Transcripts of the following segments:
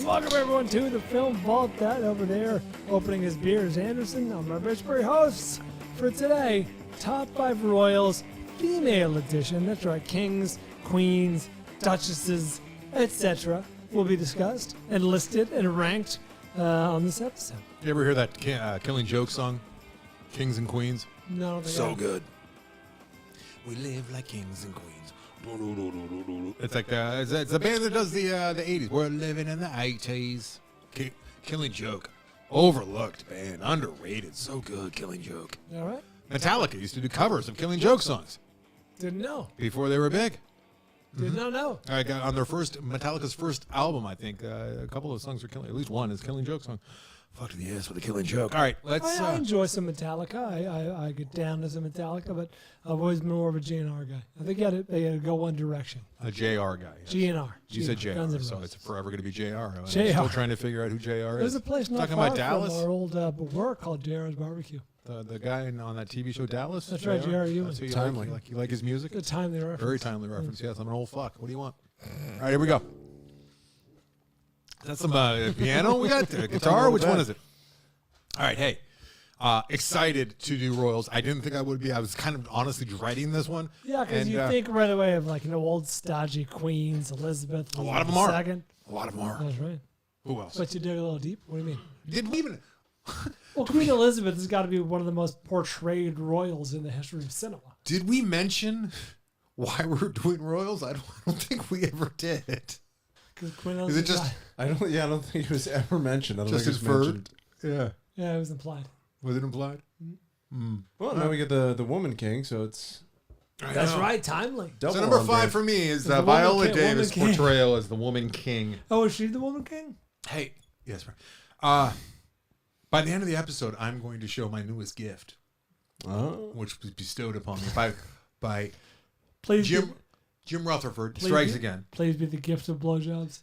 welcome everyone to the Film Vault. That over there, opening his beer, is Anderson. I'm my Richbury hosts for today. Top 5 Royals, female edition. That's right, kings, queens, duchesses, etc. will be discussed and listed and ranked on this episode. You ever hear that Killing Joke song, Kings and Queens? No, I don't think I So have. good. We live like kings and queens. It's like it's a band that does the 80s. We're living in the 80s. Killing Joke. Overlooked band. Underrated. So good, Killing Joke. All right. Metallica used to do covers of Killing Joke songs Didn't know. before they were big. Did not know. I got on their Metallica's first album, I think, a couple of songs are Killing, at least one is Killing Joke song. Fuck the ass with a Killing Joke. All right, let's... I enjoy some Metallica. I get down to some Metallica, but I've always been more of a GNR guy. I think they had to go one direction. A JR guy. Yes. GNR. You said JR, Guns N' so Roses. it's forever going to be JR. I'm JR. still trying to figure out who JR is. There's a place not Talking far about Dallas? from our old work called JR's Barbecue. The guy on that TV show Dallas? That's right, J.R. Ewing. That's who you Timely. like. You like his music? It's a timely reference. Very timely reference, yes. I'm an old fuck. What do you want? All right, here we go. Is that some piano we got? Guitar? Which one is it? All right, hey. Excited to do Royals. I didn't think I would be. I was kind of honestly dreading this one. Yeah, because you think right away of like old stodgy Queens, Elizabeth. A lot of them are. Second. A lot of them are. That's right. Who else? But you dig a little deep. What do you mean? Didn't we even... Well, Queen Elizabeth has got to be one of the most portrayed royals in the history of cinema. Did we mention why we're doing Royals? I don't think we ever did. Because Queen Is it Elizabeth. just... I don't think it was ever mentioned. I don't Just think it was inferred? mentioned. Yeah. Yeah, it was implied. Was it implied? Well, now we get the woman king, so it's That's right, timely. double. So number on 5 there. for me is The woman Viola king- Davis' woman king. portrayal as the woman king. Oh, is she the woman king? Hey, yes, right. By the end of the episode, I'm going to show my newest gift, Oh. which was bestowed upon me by Please, Jim Rutherford. Please Strikes be- again. please be the gift of blowjobs.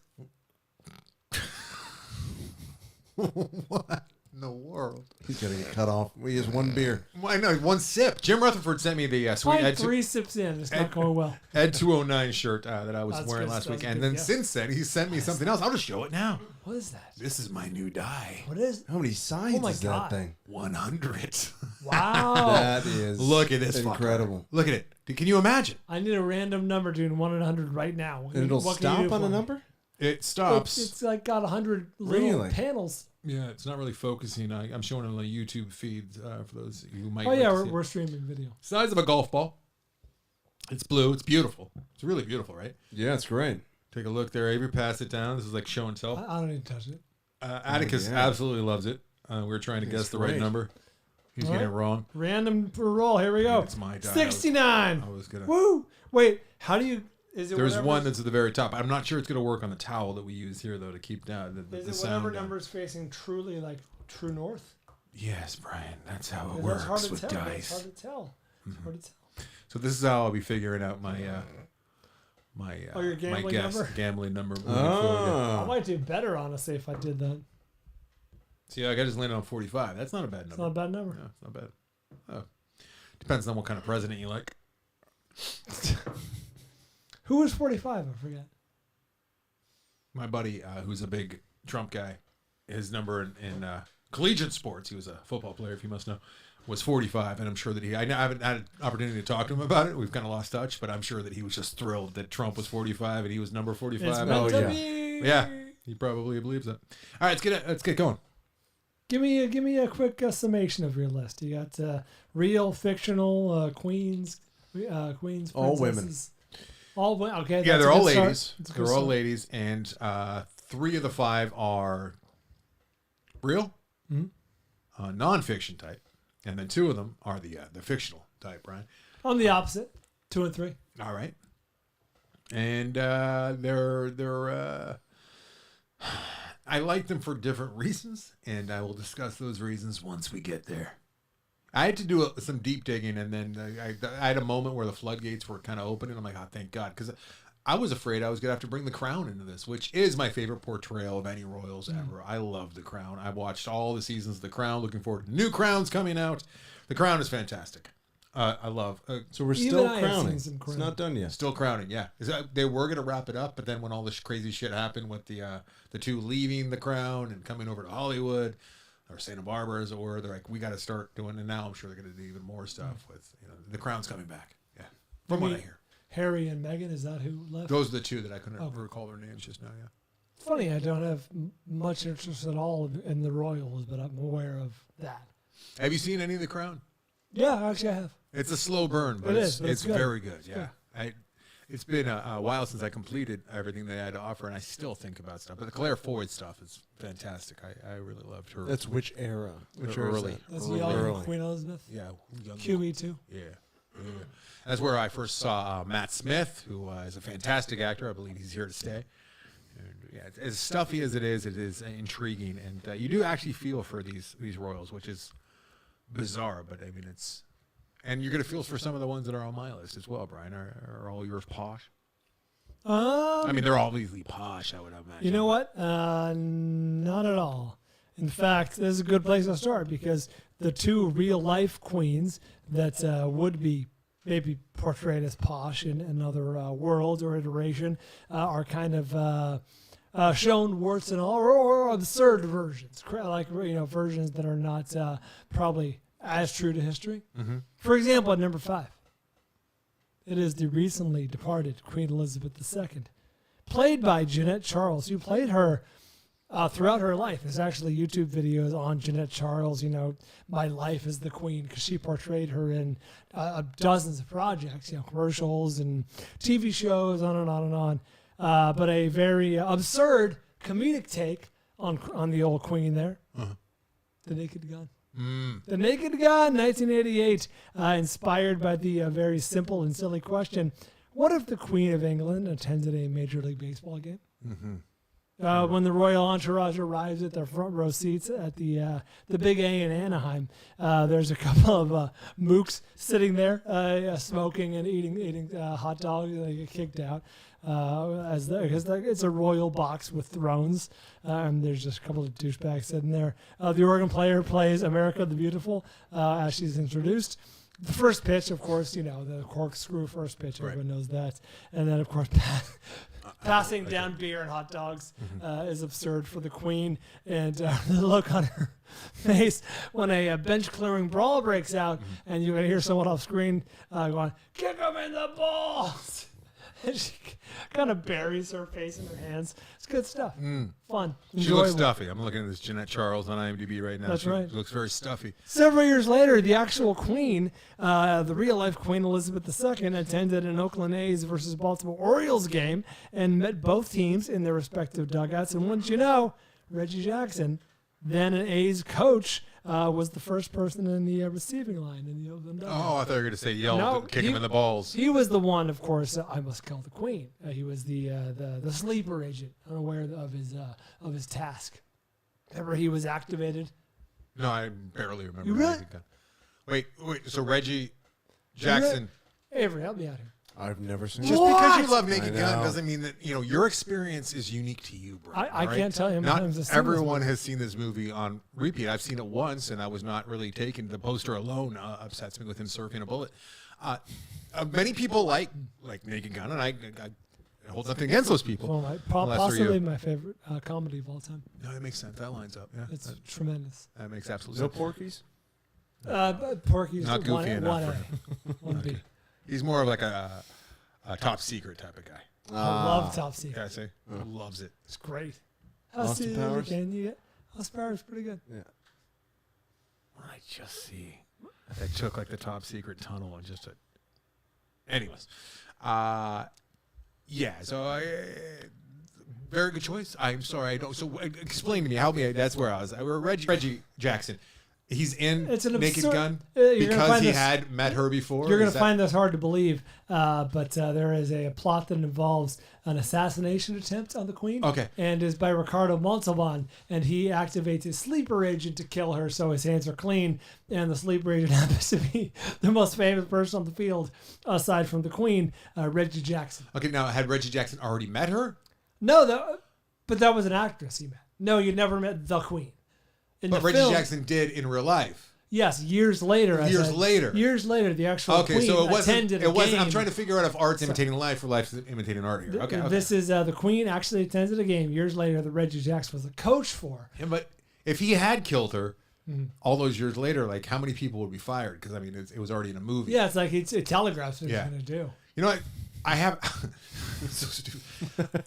What in the world? He's gonna get cut off. We has one beer. Well, I know, one sip. Jim Rutherford sent me the sweet Like Ed, 3 sips in, it's not going well. Ed 209 shirt that I was That's wearing good last stuff. week. And Good then gift. since then, he sent me something else. I'll just show it now. What is that? This is my new die. What is? How many sides Oh my is God. that thing? 100. Wow. That is Look at this fucker. incredible. Look at it. Can you imagine? I need a random number between 1 and 100 right now. And it'll What can you stop do on for a me? number? It stops. It's like got 100 little Really? panels. Yeah, it's not really focusing. I'm showing it on the YouTube feed for those who might. Oh like yeah, to we're, see it. we're streaming video. Size of a golf ball. It's blue. It's beautiful. It's really beautiful, right? Yeah, it's great. Take a look there. Avery, pass it down. This is like show and tell. I don't need to touch it. Atticus yeah. absolutely loves it. We were trying to It's guess the right great. number. He's All getting it right. wrong. Random for roll. Here we go. It's my die. 69. I was gonna. Woo! Wait, how do you? Is it There's whatever- one that's at the very top. I'm not sure it's going to work on the towel that we use here, though, to keep down the Is it sound. whatever down. number is facing truly like true north? Yes, Brian. That's how it 'Cause works that's hard to with tell. It's dice. hard to tell. It's hard to tell. So this is how I'll be figuring out my Oh, your my gambling guess, number? gambling number. moving forward. I Oh. might do better honestly if I did that. See, I just landed on 45. That's not a bad It's number. not a bad number. No, it's not bad. Oh. Depends on what kind of president you like. Who was 45? I forget. My buddy, who's a big Trump guy, his number in collegiate sports, he was a football player, if you must know, was 45. And I'm sure that I haven't had an opportunity to talk to him about it. We've kind of lost touch, but I'm sure that he was just thrilled that Trump was 45 and he was number 45. It's Oh, meant to yeah. be. Yeah, he probably believes that. All right, let's get going. Give me a quick summation of your list. You got real, fictional, queens, princesses. All women. All women. Okay. Yeah, that's they're a all good start. ladies. That's a good They're all start. ladies, and 3 of the 5 are real, non-fiction type, and then 2 of them are the fictional type. Right? I'm the opposite. 2 and 3. All right. And they're I like them for different reasons, and I will discuss those reasons once we get there. I had to do some deep digging, and then I had a moment where the floodgates were kind of open, and I'm like, oh, thank God, because I was afraid I was going to have to bring The Crown into this, which is my favorite portrayal of any royals ever. I love The Crown. I watched all the seasons of The Crown, looking forward to new crowns coming out. The Crown is fantastic. I love. So we're Even still I have crowning. seen some It's crowning. not done yet. Still crowning, yeah. They were gonna wrap it up, but then when all this crazy shit happened with the two leaving the crown and coming over to Hollywood or Santa Barbara, as it were, they're like, we got to start doing. And now I'm sure they're gonna do even more stuff with the crown's coming back. Yeah, from what I hear. Harry and Meghan, is that who left? Those are the two that I couldn't recall their names just now. Yeah. Funny, I don't have much interest at all in the royals, but I'm aware of that. Have you seen any of the Crown? Yeah, actually, I have. It's a slow burn, but It's good. very good. Yeah, it's been a while since I completed everything they had to offer, and I still think about stuff. But the Claire Foy stuff is fantastic. I really loved her. That's which era? Which era is early. that? That's Early. young Queen Elizabeth. Yeah, young QE too. Yeah. That's where I first saw Matt Smith, who is a fantastic actor. I believe he's here to stay. And yeah, as stuffy as it is intriguing, and you do actually feel for these royals, which is bizarre. But I mean, and you're gonna feel for some of the ones that are on my list as well. Brian, are all yours posh? I mean, they're obviously posh. I would imagine. You know what? Not at all. In fact, this is a good place to start because the two real life queens that would be maybe portrayed as posh in another world or iteration are kind of shown warts and all, or absurd versions, like versions that are not probably as true to history. Mm-hmm. For example, at number 5, it is the recently departed Queen Elizabeth II, played by Jeanette Charles, who played her throughout her life. There's actually YouTube videos on Jeanette Charles, My Life as the Queen, because she portrayed her in dozens of projects, commercials and TV shows, on and on and on. But a very absurd comedic take on the old Queen there. Uh-huh. The Naked Gun. Mm. The Naked Gun, 1988, inspired by the very simple and silly question, what if the Queen of England attended a Major League Baseball game? Mm-hmm. When the royal entourage arrives at their front row seats at the Big A in Anaheim, there's a couple of mooks sitting there smoking and eating hot dogs. They get kicked out because it's a royal box with thrones, and there's just a couple of douchebags sitting there. The organ player plays America the Beautiful as she's introduced. The first pitch, of course, the corkscrew first pitch, everyone knows that. And then, of course, passing down beer and hot dogs is absurd for the Queen. And the look on her face when a bench-clearing brawl breaks out and you're going to hear someone off screen going, kick him in the balls! And she kind of buries her face in her hands. It's good stuff. Fun. She looks stuffy. I'm looking at this Jeanette Charles on IMDb right now. That's right. She looks very stuffy. Several years later, the actual Queen, the real-life Queen Elizabeth II, attended an Oakland A's versus Baltimore Orioles game and met both teams in their respective dugouts. And wouldn't you know, Reggie Jackson, then an A's coach, was the first person in the receiving line in the Oakland dugout. Oh, I thought you were going to say kick him in the balls. He was the one, of course. I must kill the Queen. He was the sleeper agent, unaware of his task. Remember, he was activated. No, I barely remember. You really? Wait. So Reggie Jackson. Avery, help me out here. I've never seen Just it. because you love Naked I Gun know. doesn't mean that your experience is unique to you, bro. I can't tell you how many Not times I've seen everyone has seen this movie on repeat. I've seen it once, and I was not really taken. The poster alone upsets me with him surfing a bullet. Many people like Naked Gun, and I hold nothing against those people. Well, Unless they're possibly you. my favorite comedy of all time. No, that makes sense. That lines up. Yeah, It's tremendous. that makes absolute No sense. Porkies? Porky's Not goofy enough one B. He's more of like a top secret type of guy. I love Top Secret. Yeah, I say loves it. It's great. Austin Powers? Can you get? Austin Powers is pretty good. Yeah. I just see. They took like the top secret tunnel and just anyways. Yeah, so very good choice. I'm sorry, I don't. So explain to me, help me. That's where I was. Reggie Jackson. He's in It's an Naked absurd- Gun you're gonna because find he this- had met her before. You're going Is to that- find this hard to believe, but there is a plot that involves an assassination attempt on the Queen. Okay. And is by Ricardo Montalban, and he activates his sleeper agent to kill her, so his hands are clean. And the sleeper agent happens to be the most famous person on the field, aside from the Queen, Reggie Jackson. Okay, now had Reggie Jackson already met her? No, but that was an actress he met. No, you never met the Queen. In But the Reggie film, Jackson did in real life. Yes, years later. Years later, the actual okay, queen so it wasn't. attended It wasn't. game. I'm trying to figure out if art's imitating life or life's imitating art here. Okay, This is the queen actually attended a game years later that Reggie Jackson was the coach for. Yeah, but if he had killed her all those years later, like how many people would be fired? Because I mean, it was already in a movie. Yeah, it's like it telegraphs what he's going to do. You know what? I have. I'm so stupid.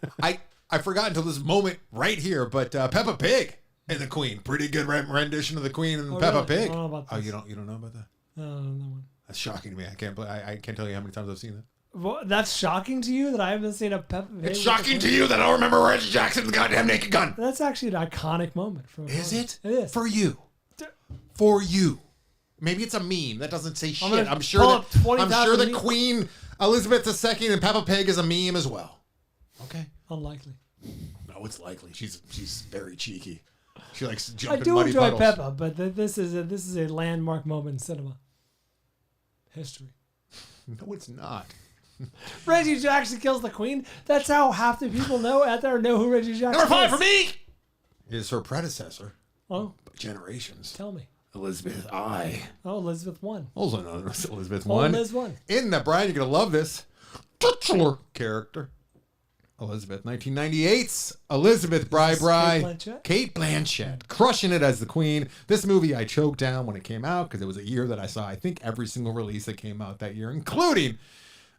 I forgot until this moment right here, but Peppa Pig and the Queen, pretty good rendition of the Queen and Peppa really? Pig. I don't know about this. You don't know about that? No, I don't know that one. That's shocking to me. I can't tell you how many times I've seen that. Well, that's shocking to you that I haven't seen a Peppa Pig. It's shocking to you that I don't remember Reggie Jackson's goddamn naked gun. That's actually an iconic moment. Is it? It is. For you. For you. Maybe it's a meme that doesn't say shit. I'm sure that Queen Elizabeth II and Peppa Pig is a meme as well. Okay. Unlikely. No, it's likely. She's very cheeky. She likes to jump I in do muddy enjoy puddles. Peppa, but this is a landmark moment in cinema history. No, it's not. Reggie Jackson kills the Queen. That's how half the people out there know who Reggie Jackson is. Number 5 for me is her predecessor. Oh, By generations. tell me. Elizabeth I. Oh, Elizabeth won. Also known as Elizabeth Oh, I. Liz won. In that, Brian, you're going to love this. Titular character. Elizabeth, 1998's Elizabeth Kate Blanchett, crushing it as the Queen. This movie I choked down when it came out because it was a year that I saw, I think, every single release that came out that year, including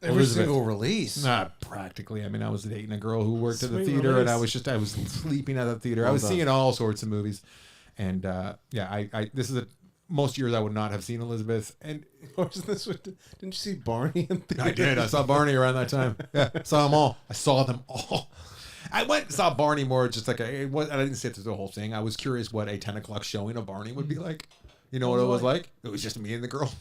every single release. Not practically. I mean, I was dating a girl who worked at the Sweet theater, release. and I was sleeping at the theater. Well I was done. seeing all sorts of movies, and this is most years I would not have seen Elizabeth, and Wasn't this what, didn't you see Barney in theater? I did. I saw Barney around that time. Yeah, saw them all. I saw them all. I went and saw Barney more just like I didn't sit through the whole thing. I was curious what a 10 o'clock showing of Barney would be like. You know what it was like? It was just me and the girl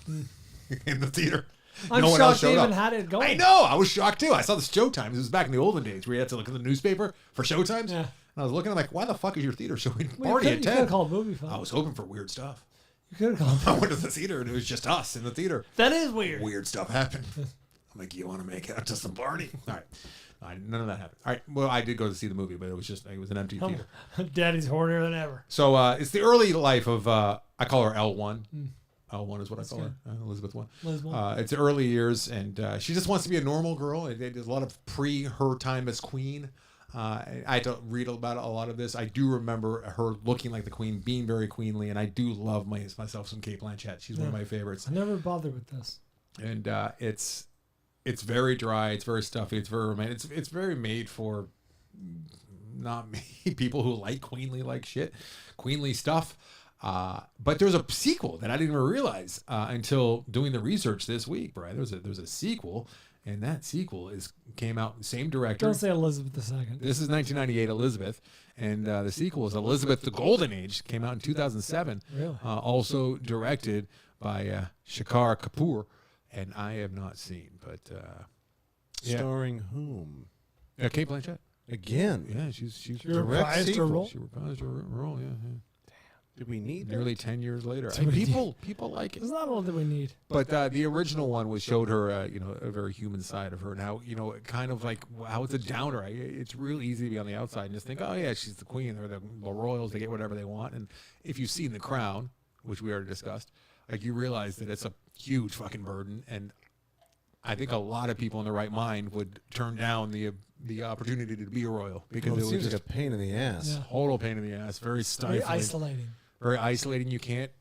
in the theater. I'm no one else shocked they showed even up. had it going. I know. I was shocked too. I saw the showtimes. It was back in the olden days where you had to look at the newspaper for showtimes. Yeah. And I was looking, I'm like, why the fuck is your theater showing Well, Barney at you could 10? have called movie film. I was hoping for weird stuff. You could have called. I went to the theater and it was just us in the theater. That is weird. Weird stuff happened. I'm like, you want to make out to some Barney? All right. None of that happened. All right. Well, I did go to see the movie, but it was an empty theater. Daddy's hornier than ever. So it's the early life of, I call her L1. L1 is what I call her. Elizabeth I. Liz won. It's early years, and she just wants to be a normal girl. There's a lot of her time as queen. I had to read about a lot of this. I do remember her looking like the queen, being very queenly, and I do love myself some Kate Blanchett. She's one of my favorites. I never bothered with this. And it's very dry. It's very stuffy. It's very romantic. It's very made for not me, people who like queenly stuff. But there's a sequel that I didn't even realize until doing the research this week, Brian. There's a sequel, and that sequel came out same director. Don't say Elizabeth II. This is 1998 Elizabeth, and the sequel is Elizabeth: The Golden Age. Came out in 2007. Really? Also directed by Shekhar Kapoor, and I have not seen, but Starring whom? Kate Blanchett. Again. Yeah, she's She Direct reprised her sequel. role. she reprised her role. Yeah. Did we need Nearly 10 years later. Do we need- People like it. It's not all that we need. But the original one showed her, a very human side of her, and how, kind of like how it's a downer. It's real easy to be on the outside and just think, oh yeah, she's the queen, or the royals, they get whatever they want. And if you've seen The Crown, which we already discussed, like you realize that it's a huge fucking burden, and I think a lot of people in their right mind would turn down the opportunity to be a royal because Well, it it was seems just like a pain in the ass. Yeah. total pain in the ass, very Very stifling, isolating. very isolating. You can't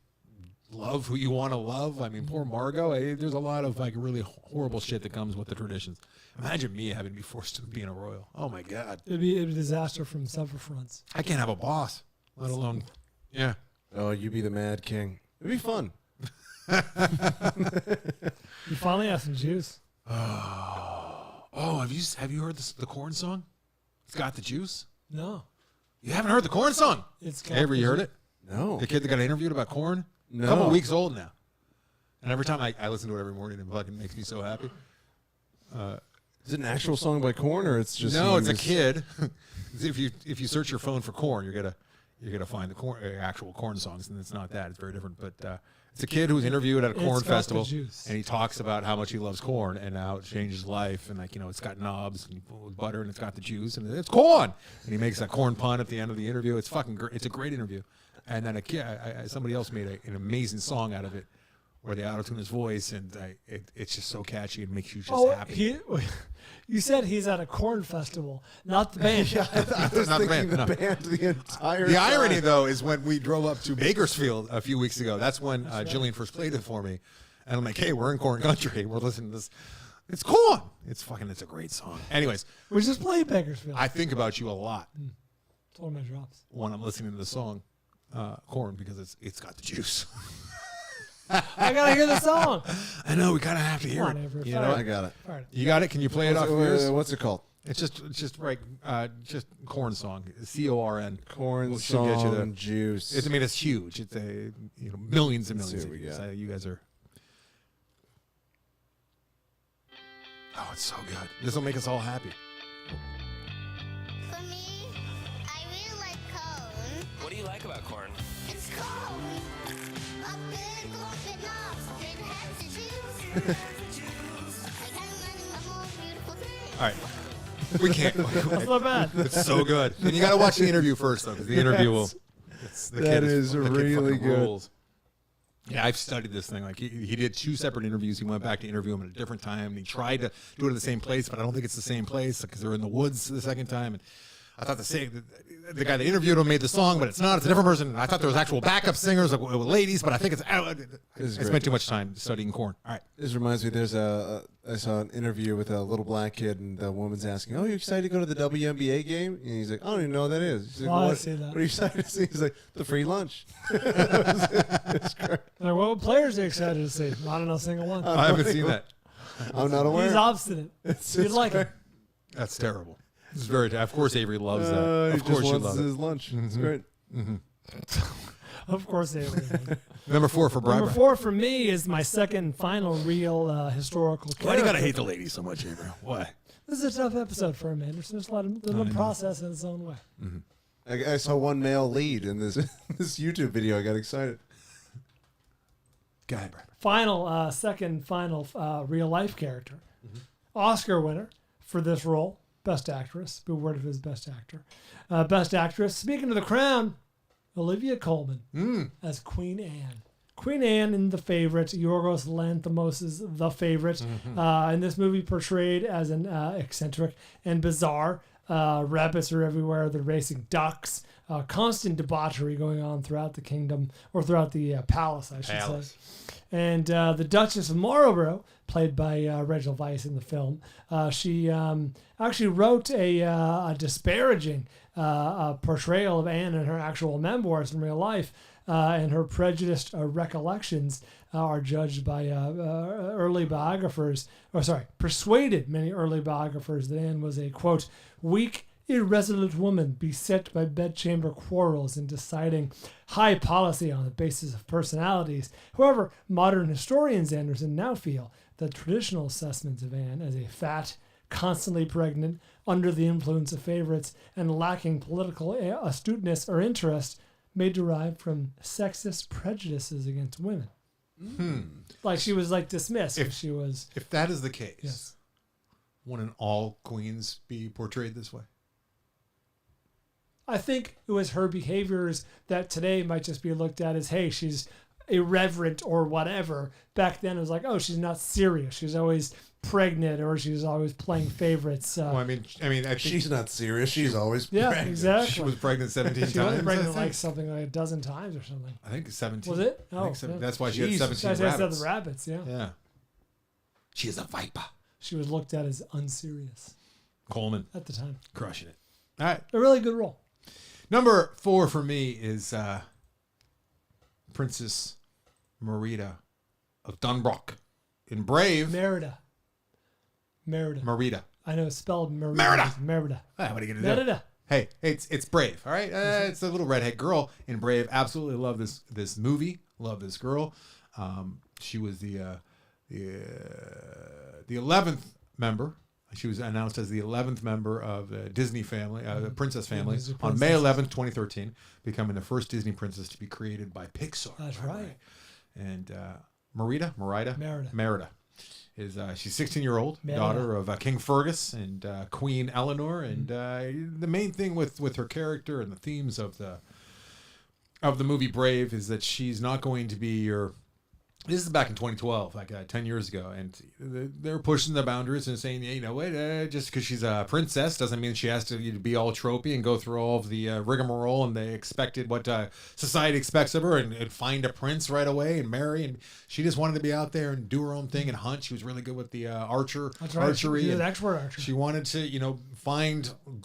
love who you want to love. I mean, poor Margot. There's a lot of like really horrible shit that comes with the traditions. Imagine me having to be forced to being a royal. Oh my god, It'd be a disaster from several fronts. I can't have a boss, let alone. Yeah. Oh, you be the Mad King. It'd be fun. You finally have some juice. Oh, have you heard the corn song? It's got the juice. No. You haven't heard the corn song? It's Hey, ever you heard it? No. The kid that got interviewed about corn? No. A couple weeks old now. And every time I listen to it every morning, it fucking makes me so happy. Is it an actual song by Korn, or it's just No, it's a his- kid. if you search your phone for corn, you're gonna find the corn, actual corn songs, and it's not that. It's very different. But it's a kid who's interviewed at a It's corn got the festival, juice. and he talks about how much he loves corn and how it changed his life, and it's got knobs and with butter, and it's got the juice, and it's corn. And he makes that corn pun at the end of the interview. It's fucking great. It's a great interview. And then somebody else made an amazing song out of it, where they auto-tune his voice, and it's just so catchy. It makes you just happy. You said he's at a corn festival, not the band. I was Not the thinking band, the no. band the entire The time. irony, though, is when we drove up to Bakersfield a few weeks ago. That's when Jillian first played it for me, and I'm like, "Hey, we're in corn country. We're listening to this. It's corn. It's a great song." Anyways, We just played Bakersfield. I think about you a lot It's one of my drops. when I'm listening to the song "Corn" because it's got the juice. I gotta hear the song. I know we kind of have to hear Come on, it. Avery, You fire know, I got it. All right. you got it. Can you play it off yours? What's it called? It's just just corn song. CORN. Corn We'll should get you song juice. It's huge. It's millions and Let's millions see of what we views. got. You guys are. Oh, it's so good. This will make us all happy. For me, I really like cone. What do you like about corn? It's cone. A big lumpy knobs, it has to choose. I got a more beautiful thing. All right. We can't. That's not bad. It's so good. And you got to watch the interview first, though, because the interview will. That is really fucking good. rules. Yeah, I've studied this thing. Like he did 2 separate interviews. He went back to interview him at a different time. And he tried to do it at the same place, but I don't think it's the same place because they're in the woods the second time. And I thought the guy that interviewed him made the song, but it's not. It's a different person. And I thought there was actual backup singers with ladies, but I think I spent too much time studying corn. All right. This reminds me. I saw an interview with a little black kid, and the woman's asking, "Oh, you excited to go to the WNBA game?" And he's like, "I don't even know what that is." She's like, Oh, I what, see that. what are you excited to see? He's like, "The free lunch." It's great. Like, what players are you excited to see? I don't know a single one. I haven't seen that. I'm not aware. He's obstinate. You'd like him. That's terrible. It's very. Of course, Avery loves that. He Of course, just you wants love it. his lunch. It's great. Of course they would. Number 4 for Barbara. Number 4 for me is my second and final real historical character. Why do you gotta hate the ladies so much, Avery? Why? This is a tough episode for him, Anderson. There's a lot of process in its own way. I saw one male lead in this this YouTube video. I got excited. Go ahead, Barbara. Final real life character. Oscar winner for this role. Best actress. Be awarded as best actor. Best actress. Speaking of the crown, Olivia Colman as Queen Anne. Queen Anne in The Favourite, Yorgos Lanthimos' The Favourite. In this movie portrayed as an eccentric and bizarre. Rabbits are everywhere. They're racing ducks. Constant debauchery going on throughout the kingdom, or throughout the palace, I should say. And the Duchess of Marlborough, played by Reginald Weiss in the film, she actually wrote a disparaging portrayal of Anne in her actual memoirs in real life, and her prejudiced recollections are judged by persuaded many early biographers that Anne was a, quote, weak, irresolute woman beset by bedchamber quarrels and deciding high policy on the basis of personalities. However, modern historians, Anderson, now feel that traditional assessments of Anne as a fat, constantly pregnant, under the influence of favorites, and lacking political astuteness or interest may derive from sexist prejudices against women. Like she was dismissed if she was. If that is the case, Yes. wouldn't all queens be portrayed this way? I think it was her behaviors that today might just be looked at as, hey, she's irreverent or whatever. Back then it was like, oh, she's not serious. She's always pregnant, or she's always playing favorites. Well, I mean, I think She's not serious. She's always Yeah, pregnant. exactly. she was pregnant 17 She was times. pregnant I think. like something like a dozen times or something. I think 17. Was it? I Oh, think seven- yeah. That's why she had Jesus. 17 I said rabbits. the rabbits, yeah. Yeah. She is a viper. She was looked at as unserious Coleman, at the time. crushing it. All right. A really good role. Number 4 for me is Princess Merida of Dunbrook in Brave. Merida. Merida. I know it's spelled Merida. Merida. Merida. Ah, what are you gonna do? Merida. Hey, it's Brave, all right? It's a little redhead girl in Brave. Absolutely love this movie. Love this girl. She was the 11th member. She was announced as the 11th member of the Disney family, the Princess family, Disney on May princesses. 11th, 2013, becoming the first Disney princess to be created by Pixar. That's by the right. way. And Merida Merida. is she's 16-year-old Merida. daughter of King Fergus and Queen Eleanor, and the main thing with her character and the themes of of the movie Brave is that she's not going to be your. This is back in 2012, like 10 years ago, and they're pushing the boundaries and saying, you know what, just because she's a princess doesn't mean she has to be all tropey and go through all of the rigmarole and they expected what society expects of her and find a prince right away and marry. And she just wanted to be out there and do her own thing and hunt. She was really good with the archery. She was an expert archer. She wanted to,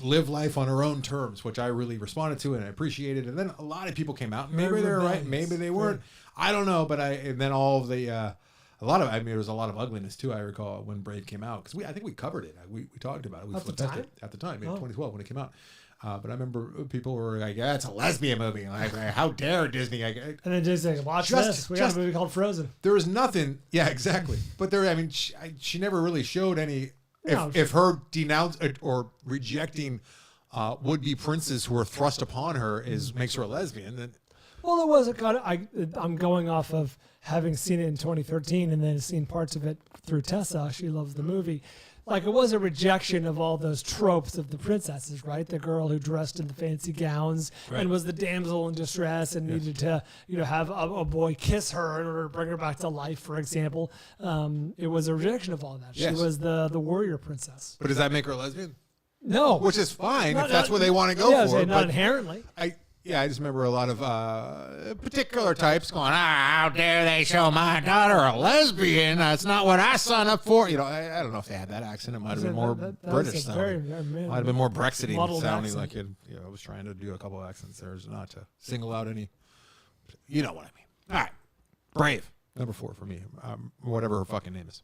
live life on her own terms, which I really responded to and I appreciated. And then a lot of people came out. Maybe they're right, maybe they weren't. I don't know, but and then all of the there was a lot of ugliness too. I recall when Brave came out because I think we covered it. We talked about it. We flipped it at the time in 2012 when it came out. But I remember people were like, "Yeah, it's a lesbian movie. Like, how dare Disney?" And then Disney's like, "Watch this. We got a movie called Frozen." There was nothing. Yeah, exactly. But she never really showed any. If her denounce or rejecting would-be princes who were thrust upon her makes her a lesbian, then. Well, it was a kind of. I'm going off of having seen it in 2013 and then seen parts of it through Tessa. She loves the movie. Like, it was a rejection of all those tropes of the princesses, right? The girl who dressed in the fancy gowns and was the damsel in distress and needed to, have a boy kiss her in order to bring her back to life, for example. It was a rejection of all that. Yes. She was the warrior princess. But does that make her a lesbian? No. Which is fine if that's what they want to go for. Not inherently. I just remember a lot of particular types going, how dare they show my daughter a lesbian? That's not what I signed up for. I don't know if they had that accent. It might have been more British sounding. Might have been more Brexity sounding like it. I was trying to do a couple of accents there not to single out any. You know what I mean. All right. Brave. Number 4 for me. Whatever her fucking name is.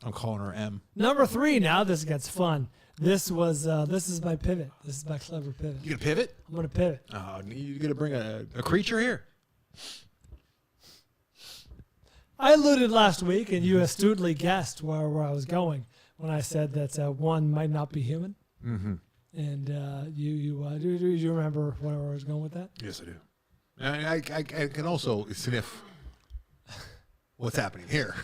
I'm calling her M. Number 3 now. This gets fun. This is my pivot. This is my clever pivot. You gonna pivot? I'm gonna pivot. Oh, you gonna bring a creature here? I alluded last week, and you astutely guessed where I was going when I said that one might not be human. Mm-hmm. And do you remember where I was going with that? Yes, I do. I can also sniff what's happening here.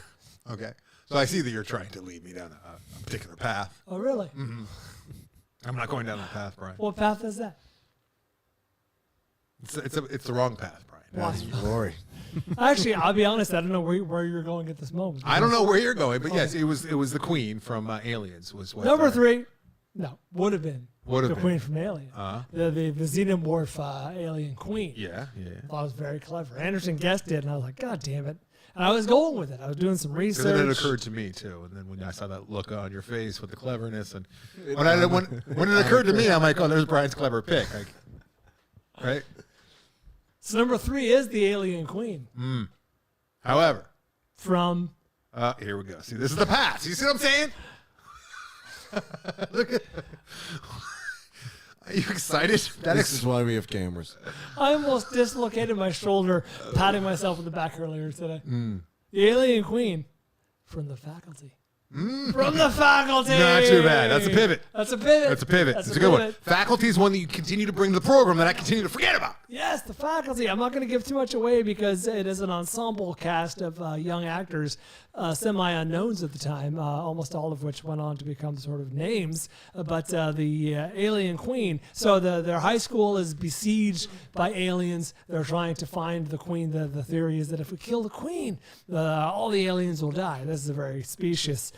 Okay. So I see that you're trying to lead me down a particular path. Oh, really? Mm-hmm. I'm not going down that path, Brian. What path is that? It's the wrong path, Brian. Why? Glory. Actually, I'll be honest. I don't know where you're going at this moment. I don't know where you're going, but yes, it was the Queen from Aliens. Was what number 3? No, would have been the Queen from Alien. The xenomorph alien queen. Yeah. I thought it was very clever. Anderson guessed it, and I was like, God damn it. And I was going with it. I was doing some research. And then it occurred to me too. And then when I saw that look on your face with the cleverness, and when it occurred to me, I'm like, oh, there's Brian's clever pick, right? So number 3 is the alien queen. However, from here we go. See, this is the path. You see what I'm saying? Look at. Are you excited? This is why we have cameras. I almost dislocated my shoulder patting myself in the back earlier today. The alien queen from The Faculty. From The Faculty. Not too bad. That's a pivot. That's a pivot. It's a good one. Faculty is one that you continue to bring to the program that I continue to forget about. Yes, The Faculty. I'm not going to give too much away because it is an ensemble cast of young actors, semi-unknowns at the time, almost all of which went on to become sort of names. But the alien queen. So their high school is besieged by aliens. They're trying to find the queen. The theory is that if we kill the queen, all the aliens will die. This is a very specious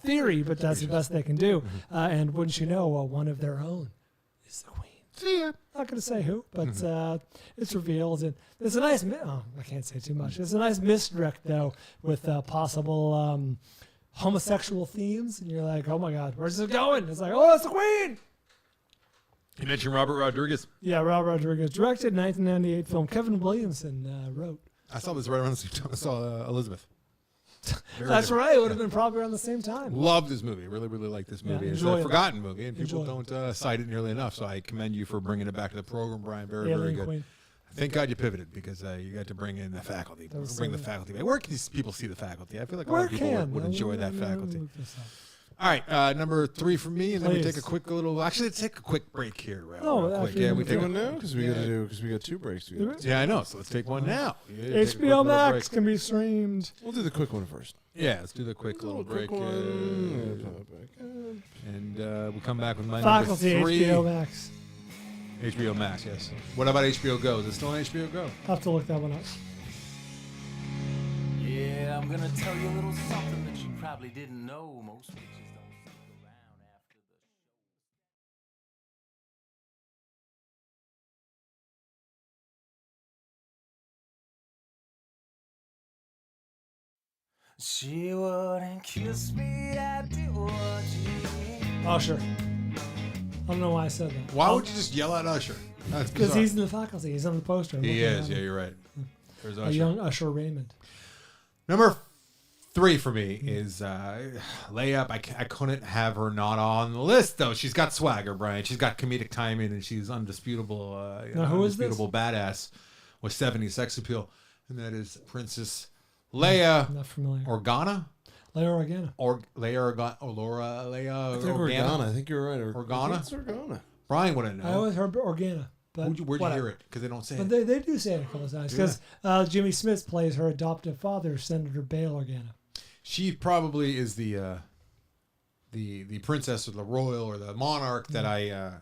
theory, but that's the best they can do. And wouldn't you know, one of their own is the queen. See ya. Not going to say who, but it's revealed. And there's a nice, I can't say too much. There's a nice misdirect, though, with possible homosexual themes. And you're like, oh, my God, where's this going? It's like, oh, it's the queen. You mentioned Robert Rodriguez. Yeah, Robert Rodriguez. Directed 1998 film. Kevin Williamson wrote. I saw this right around the same time I saw Elizabeth. That's right. It would have been probably around the same time. Love this movie. Really, really like this movie. It's a forgotten movie, and people don't cite it nearly enough. So I commend you for bringing it back to the program, Brian. Very, very good. Queen. Thank God you pivoted because you got to bring in the Faculty. Bring the Faculty back. Where can these people see the Faculty? I feel like a lot of people would enjoy that Faculty. All right, number 3 for me, and then we take a quick little. Actually, let's take a quick break here. Quick. Yeah, we take one now because we got 2 breaks to go. Yeah, I know. So let's take one now. HBO Max can be streamed. We'll do the quick one first. Yeah, let's do the quick little break. And we'll come back with my Faculty number 3. HBO Max. HBO Max, yes. What about HBO Go? Is it still on HBO Go? I'll have to look that one up. Yeah, I'm gonna tell you a little something that you probably didn't know. Most bitches don't stick around after the show. She wouldn't kiss me at the orgy. Usher. I don't know why I said that. Why would you just yell at Usher? That's Because bizarre. he's in the faculty. He's on the poster. I'm He looking is. at Yeah, him. you're right. There's A Usher. young Usher Raymond. Number 3 for me is Layup. I couldn't have her not on the list, though. She's got swagger, Brian. She's got comedic timing, and she's undisputable. Now, who is this? Undisputable badass with 70s sex appeal, and that is Princess Leia I'm not familiar. Organa. Leia Organa. Or Leia Organa. Or Laura Leia I think Organa. I think you're right. Organa? I think it's Organa. Brian wouldn't know. I always heard Organa. But Where'd you whatever. hear it? Because they don't say But it. they do say it a couple of times. Because Jimmy Smith plays her adoptive father, Senator Bail Organa. She probably is the princess or the royal or the monarch that I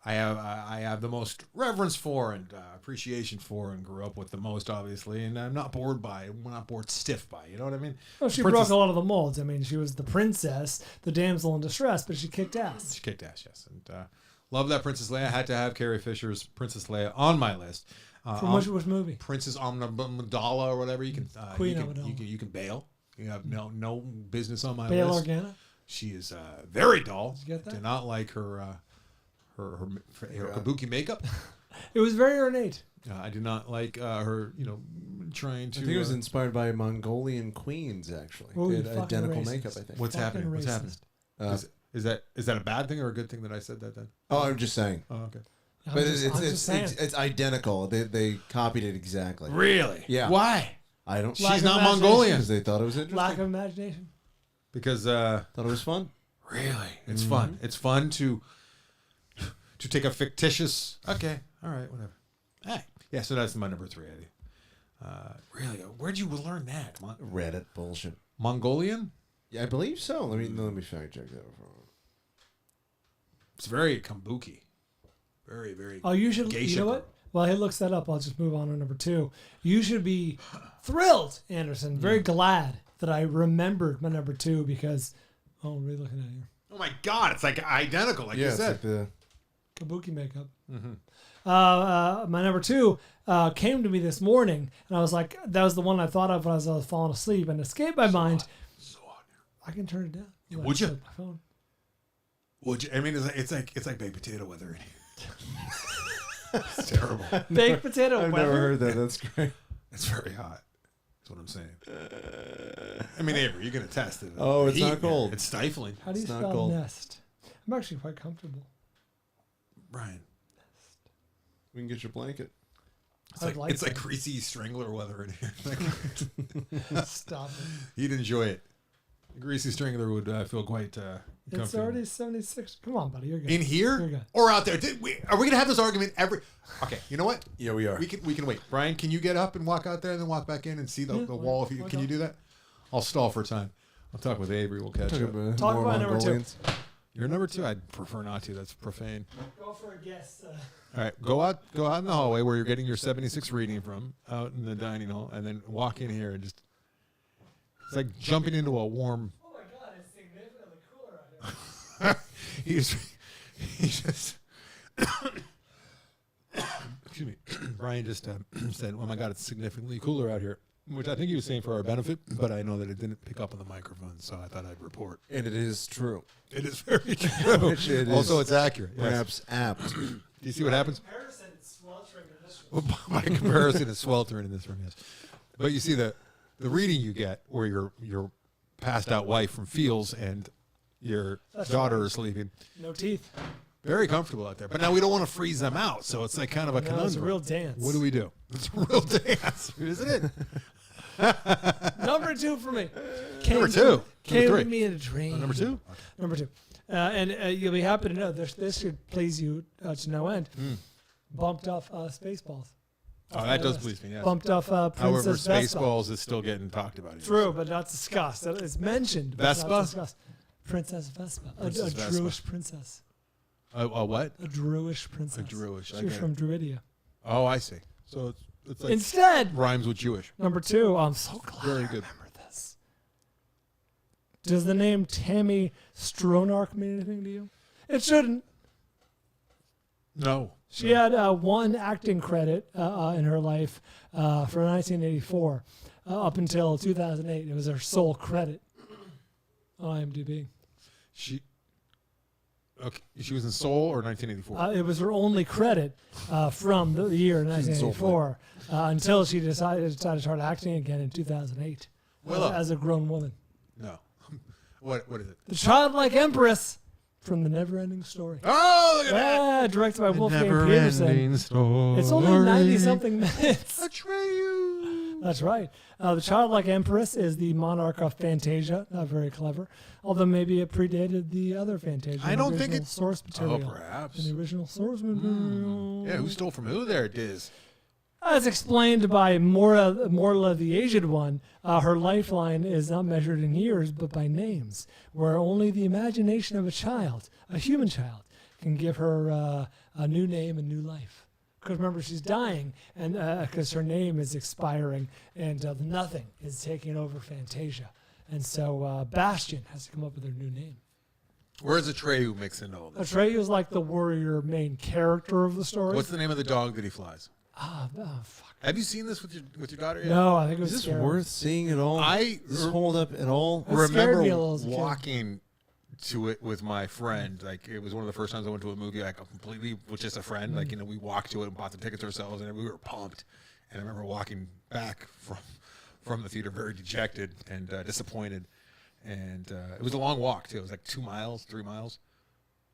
have the most reverence for and appreciation for and grew up with the most, obviously, and I'm not bored by. I'm not bored stiff by. You know what I mean? Well, she Princess- broke a lot of the molds. I mean, she was the princess, the damsel in distress, but she kicked ass. She kicked ass, yes, and love that Princess Leia. I had to have Carrie Fisher's Princess Leia on my list. From which movie? Princess Amidala or whatever. You can Queen you can, Amidala. you can bail. You have no business on my Bail list. Organa. She is very dull. Did you get that? Did not like her kabuki makeup. It was very ornate. I did not like her, trying to. I think it was inspired by Mongolian queens, actually. Oh, They you had fucking identical racist. makeup, I think. What's Fucking happening? What's racist. happening? Is that a bad thing or a good thing that I said that then? Oh, I'm just saying. Oh, okay. I'm But just saying. it's identical. They copied it exactly. Really? Yeah. Why? I don't. Lack She's of not imagination. Mongolian. Because they thought it was interesting. Lack of imagination. Because Thought it was fun. really, it's fun. It's fun to take a fictitious. Okay, all right, whatever. Hey, yeah. So that's my number 3, Eddie. Really, where'd you learn that? Reddit bullshit. Mongolian? Yeah, I believe so. Let me fact check that. It's very kabuki. Very, very. Oh, you should. geisha You know girl. what? While he looks that up, I'll just move on to number 2. You should be thrilled, Anderson. Very glad that I remembered my number 2 because. Oh, what are we looking at here? Oh my God! It's like identical, like you It's said. like the Kabuki makeup. Mm-hmm. My number 2 came to me this morning, and I was like, that was the one I thought of as I was falling asleep, and escaped my mind. So hot. I can turn it down. Yeah, would you? My phone. Would you? I mean, it's like baked potato weather in here. It's terrible. Baked potato I've weather. never heard that. That's great. It's very hot. That's what I'm saying. I mean, Avery, you can attest to it. Oh, The it's heat not in here, cold. It's stifling. How do you It's not spell cold. nest? I'm actually quite comfortable. Brian, We can get your blanket. I'd like it's like that. greasy strangler weather in here. Like, Stop it. you'd enjoy it. Greasy strangler would feel quite It's comforting. already 76. Come on, buddy. You're good. In You're here good. or out there? Are we gonna have this argument every? Okay, you know what? Yeah, we are. We can wait. Brian, can you get up and walk out there and then walk back in and see the Yeah, wall? If you why can you not? do that? I'll stall for time. I'll talk with Avery. We'll catch Talk up. about Talk more about number 2. Mongolians. You're number 2. I'd prefer not to. That's profane. Go for a guess. All right, go out in the hallway where you're getting your 76 reading from, out in the dining hall, and then walk in here and just. It's like jumping into a warm. Oh my God, it's significantly cooler out here. he just. Excuse me. Brian just said, "Oh my God, it's significantly cooler out here," which I think he was saying for our benefit, but I know that it didn't pick up on the microphone, so I thought I'd report. And it is true. It is very true. Which it Also, is it's accurate. Yes. Perhaps apt. Do you see what happens? Comparison, it's sweltering in this Well, by comparison, it's sweltering in this room, yes. But you see the reading you get where your passed out wife from Fields and your daughter are sleeping. No teeth. Very comfortable out there. But now we don't want to freeze them out, so it's like kind of a No, conundrum. it's a real dance. What do we do? It's a real dance, isn't it? Number 2 for me. Number 2. Came Number to 3. me in a dream. Number 2. Number 2. And you'll be happy to know this should please you to no end. Bumped off Spaceballs. Oh, that does please me. Yes. Bumped off However, Princess Vespa. Spaceballs is still getting talked about. True, but not discussed. It's mentioned, but Vespa? not discussed. Princess Vespa. Princess a Vespa. Jewish princess. A what? A Druish princess. A Druish, She was okay. from Druidia. Oh, I see. So it's like Instead, rhymes with Jewish. number 2, I'm so glad Very I good. remember this. Does the name Tammy Stronach mean anything to you? It shouldn't. No. She had one acting credit in her life from 1984 up until 2008. It was her sole credit on IMDb. She was in Soul or 1984. It was her only credit from the year 1984 until she decided to start acting again in 2008 Willow. as a grown woman. No. What is it? The Childlike Empress from The Never-Ending Story. Oh, look at that. Yeah, directed by Wolfgang Peterson. Story. It's only 90-something minutes. Atreyu. That's right. The Childlike Empress is the monarch of Fantasia. Not very clever. Although maybe it predated the other Fantasia. I don't think original it- source material. Oh, perhaps. In the original source material. Yeah, who stole from who there, Diz? As explained by Morla the Aged One, her lifeline is not measured in years, but by names, where only the imagination of a child, a human child, can give her a new name and new life. Because remember, she's dying, and because her name is expiring, and nothing is taking over Fantasia. And so Bastion has to come up with her new name. Where's Atreyu mixed into all this? Atreyu is like the warrior main character of the story. What's the name of the dog that he flies? Fuck. Have you seen this with your daughter yet? No, I think it was Is this scary. worth seeing at all? I Does this hold up at all? It scared remember me a little as a kid. walking to it with my friend. Like, it was one of the first times I went to a movie. Like, completely with just a friend. Like, we walked to it and bought the tickets ourselves, and we were pumped. And I remember walking back from the theater very dejected and disappointed. And it was a long walk too. It was like 2 miles, 3 miles.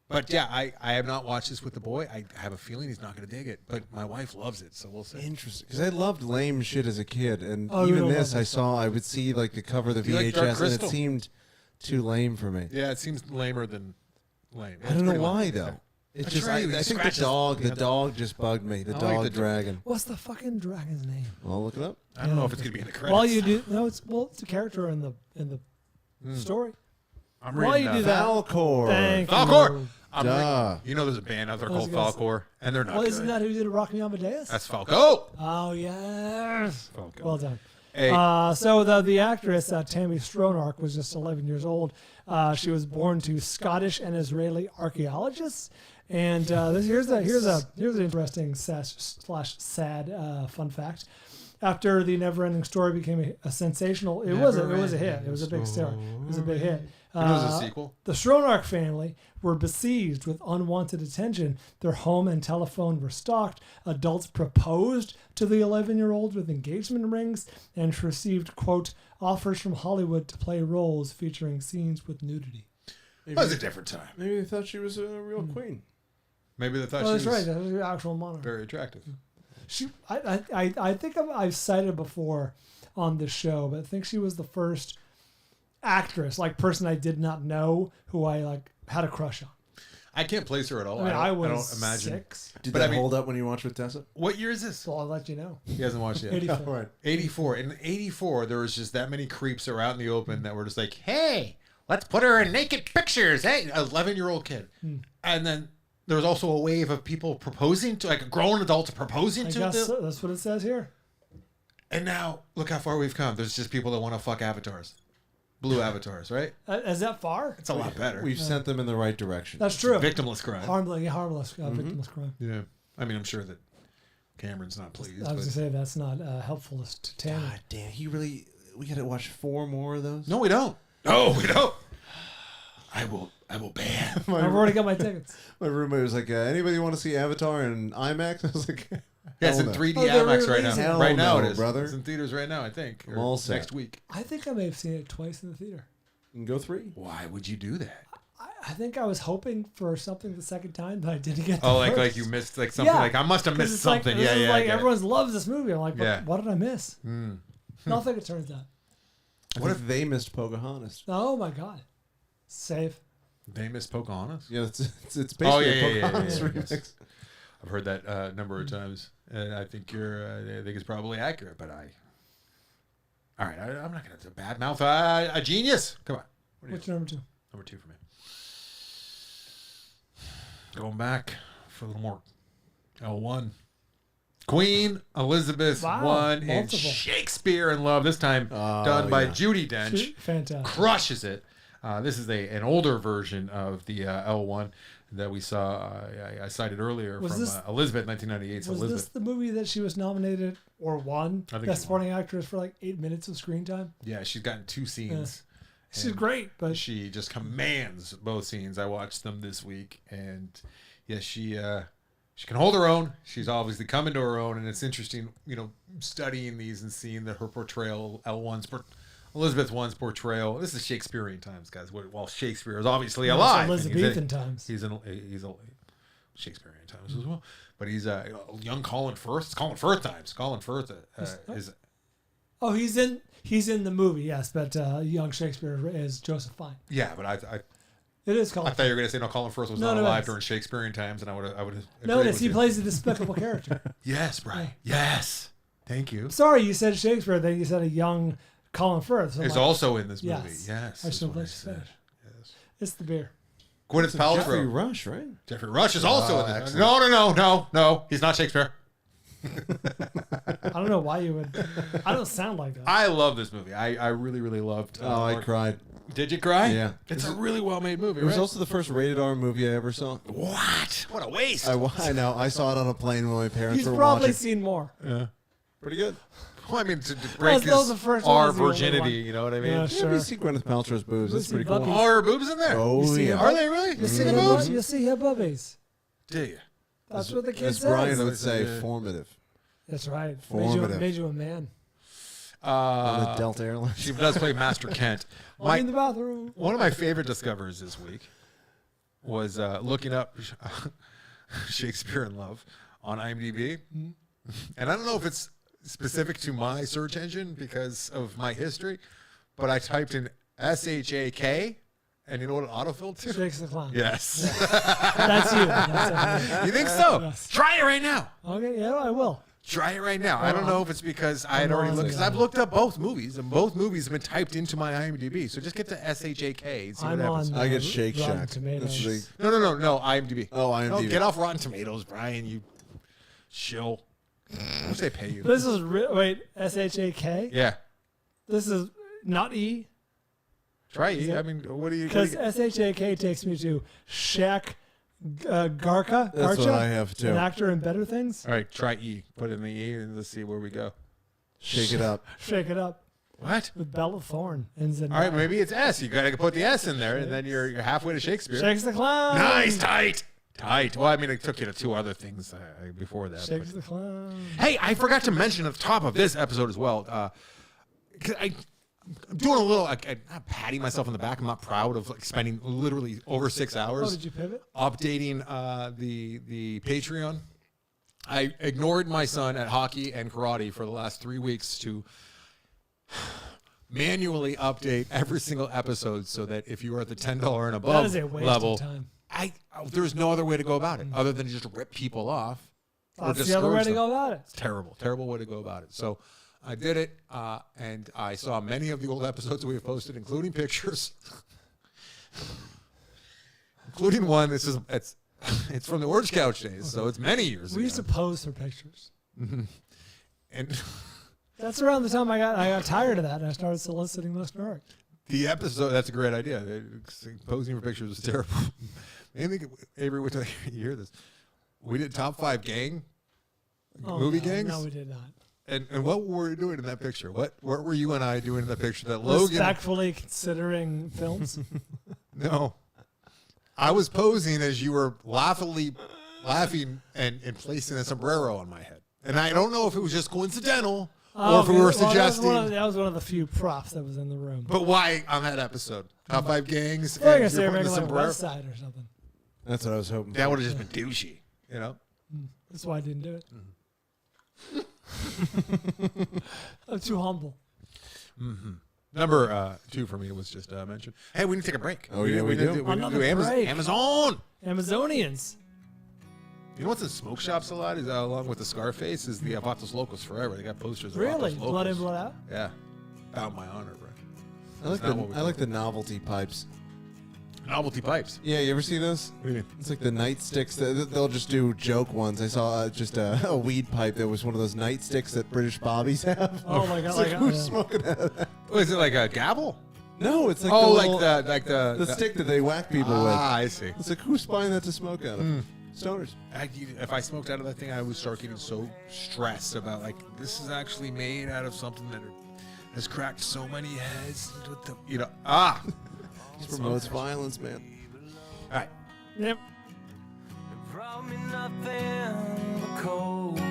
But yeah, I have not watched this with the boy. I have a feeling he's not going to dig it. But my wife loves it, so we'll see. Interesting, because I loved lame shit as a kid, and Oh, you even don't this, love I would see like the cover of the Do you like Dark VHS, and it Crystal? seemed too lame for me. Yeah, it seems lamer than lame. I don't know why though. It's That's just right, I he think scratches the the dog just bugged me. The I like dog the- dragon. What's the fucking dragon's name? Well, look it up. I don't know if it's going to be in the credits. While you do, no, it's a character in the story. I'm while reading you do that- Falcor. Thank Falcor! you. I'm Duh. you know there's a band out there I was called gonna Falcor, and they're not Well, good. isn't that who did Rock Me Amadeus? That's Falco. Oh yes. Falco. Well done. Hey. So the actress Tammy Stronach was just 11 years old. She was born to Scottish and Israeli archaeologists. And here's an interesting slash sad fun fact. After the Never-Ending Story became a sensational, it was a hit. It was a big star. It was a big hit. You know there's a sequel? The Stronach family were besieged with unwanted attention. Their home and telephone were stalked. Adults proposed to the 11-year-old with engagement rings and received, quote, offers from Hollywood to play roles featuring scenes with nudity. It was a different time. Maybe they thought she was a real queen. Maybe they thought Oh, that's she was right. That was the actual monarch. very attractive. I think I've cited before on this show, but I think she was the first actress, like person I did not know who I like had a crush on. I can't place her at all. I mean, I don't was imagine. 6, Did But that I mean- hold up when you watched with Tessa? What year is this? so I'll let you know. He hasn't watched it yet. 84. right. 84. In 84, there was just that many creeps that were out in the open that were just like, hey, let's put her in naked pictures. Hey, 11-year-old kid. And then there was also a wave of people proposing to, like, grown adults proposing I to guess them. that's what it says here. And now, look how far we've come. There's just people that want to fuck avatars. Blue avatars, right? Is that far? It's a lot better. We've sent them in the right direction. That's true. Victimless crime. Harmless victimless crime. Yeah. I mean, I'm sure that Cameron's not pleased. I was But going to say that's not helpful to Tammy. God damn, we got to watch 4 more of those? no, we don't. No, we don't. I will ban. I've already got my tickets. My roommate was like, anybody want to see Avatar in IMAX? I was like, Yeah, it's in hell no. 3D Oh, they're IMAX right now. releasing it. Right now Hell it no, is. brother. It's in theaters right now, I think. I'm all set. Next week. I think I may have seen it twice in the theater. You can go 3. Why would you do that? I think I was hoping for something the second time, but I didn't get. Oh, the like first. you missed like something. Yeah. Like I must have 'Cause missed it's like- something. this Yeah, is yeah. Like I get it. everyone loves this movie. I'm like, Yeah. what did I miss? Nothing. It turns out. What if they missed Pocahontas? Oh my god. Save. They missed Pocahontas. Yeah, it's basically Oh, yeah, a yeah, yeah, Pocahontas yeah, remix. yes. I've heard that a number of times, and I think I think it's probably accurate. But all right, I'm not going to bad mouth a genius. Come on, What's number 2? number 2 for me. Going back for a little more. L1. Queen Elizabeth Wow, I in multiple. Shakespeare in Love. This time done by Judi Dench. Fantastic. Crushes it. This is an older version of the L1 that we saw. I cited earlier Was from this- Elizabeth, 1998's Was Elizabeth. this the movie that she was nominated or won I think Best she Supporting Actress for like 8 minutes of screen time? Yeah, she's gotten 2 scenes. She's And great, but she just commands both scenes. I watched them this week, and yeah, she can hold her own. She's obviously come into her own, and it's interesting, studying these and seeing that her portrayal, Elizabeth I's portrayal. This is Shakespearean times, guys. While Shakespeare is obviously alive, Elizabethan times. He's a Shakespearean times as well, but he's a young Colin Firth. It's Colin Firth times. Colin Firth is. Oh, he's in the movie, yes, but young Shakespeare is Joseph Fine. Yeah, but I It is Colin. thought you were going to say no. Colin Firth was No, not no, alive it's- during Shakespearean times, and I would have. Notice he plays a despicable character. Yes, Brian. Yes. Thank you. Sorry, you said Shakespeare, then you said a young Colin Firth. So I'm Is like, also in this movie. Yes. Yes. I that's should what let you said. finish. Yes. It's the beer. Gwyneth Jeffrey Paltrow. Rush, right? Jeffrey Rush is also in this. excellent. No. He's not Shakespeare. I don't know why you would. I don't sound like that. I love this movie. I really, really loved. Oh, I cried. Did you cry? Yeah. It's a really well made movie. It was right? also the first rated R movie I ever saw. What? What a waste. I know. I saw it on a plane when my parents He's were probably watching. seen more. Yeah. Pretty good. Well, I mean, to break That was the his first one, our was the only virginity, one. you know what I mean? Yeah, Yeah, sure. you see Gwyneth Paltrow's boobs. That's see pretty cool. Buffy. Oh, are her boobs in there? Oh, see yeah. it. Are they really? You see the Mhm. boobs? You see her boobies. Do you? That's what the kid As Brian says. would say, Yeah. formative. That's right. Formative. Made you a man. On the Delta Airlines. She does play Master Kent. I'm in the bathroom. One of my favorite discoveries this week was looking up Shakespeare in Love on IMDb. And I don't know if it's specific to my search engine because of my history, but I typed in SHAK, and you know what it autofilled to? Shakes the clown. Yes. That's you. That's You think so? Yes. Try it right now. okay, yeah, I will. Try it right now. I don't know if it's because I had already looked, because I've looked up both movies, and both movies have been typed into my IMDb. So just get to SHAK and see I'm what happens. on I get Shake Rotten Shack. Tomatoes. That's the- No, IMDb. Oh, No, IMDb. get off Rotten Tomatoes, Brian. You chill. How much they pay you? This is wait, SHAK. Yeah. This is not E Try E. I mean, what do you? because SHAK takes me to Shaq Garka. That's what Garcha, I have too. An actor in Better Things. All right, try E. Put in the E and let's see where we go. Shake it up. Shake it up What? with Bella Thorne and Zendaya. All right, maybe it's S. You got to put the S in there, and then you're halfway to Shakespeare. Shakes the clown. Nice, tight. Well, I mean, it took you to 2 other things before that. Shakes but- the clown. Hey, I forgot to mention at the top of this episode as well. 'Cause I'm doing a little. I'm not patting myself on the back. I'm not proud of spending literally over 6 Oh, hours did you pivot? updating the Patreon. I ignored my son at hockey and karate for the last 3 weeks to manually update every single episode so that if you are at the $10 and That above is a waste level, of time. there's no other way to go about it other than to just rip people off. or That's the other way discourage to them. go about it. It's terrible way to go about it. So I did it, and I saw many of the old episodes we have posted, including pictures, including one. It's from the Orange Couch days, so it's many years We used to ago. pose for pictures. And That's around the time I got tired of that and I started soliciting listeners. the episode—that's a great idea. Posing for pictures was terrible. Maybe Avery, wait till you hear this. We did top 5 gang movie gangs. No, we did not. And what were we doing in that picture? What were you and I doing in that picture? That Logan. Respectfully considering films. No. I was posing as you were laughing and placing a sombrero on my head. And I don't know if it was just coincidental or if we were suggesting. That was one of the few props that was in the room. But why on that episode? Top 5 gangs. I And guess they you're were putting making the like sombrero. West Side or something. That's what I was hoping. That would have just been douchey, you know? That's why I didn't do it. Mm-hmm. I'm too humble. Number 2 for me was just mentioned. Hey, we need to take a break. Oh, yeah, we do. We need to Another do break. Amazon. Amazonians. You know what's in smoke shops a lot is along with the Scarface is the Vatos Locos forever. They got posters of Really? Vatos Blood in, Locos. blood out? Yeah. Out my honor, bro. I like That's not what we the novelty pipes. Novelty pipes. Yeah, you ever see those? What do you mean? It's like the nightsticks. They'll just do joke ones. I saw just a weed pipe that was one of those nightsticks that British bobbies have. Oh my god! It's like, Like, who's yeah. smoking out of that? Oh, is it like a gavel? No, it's like Oh, the like little, the stick that they whack people with. Ah, I see. It's like, who's buying that to smoke out of? Stoners. If I smoked out of that thing, I would start getting so stressed about, like, this is actually made out of something that has cracked so many heads. What the, you know, It promotes violence, man. All right. Yep. It brought me nothing but cold. When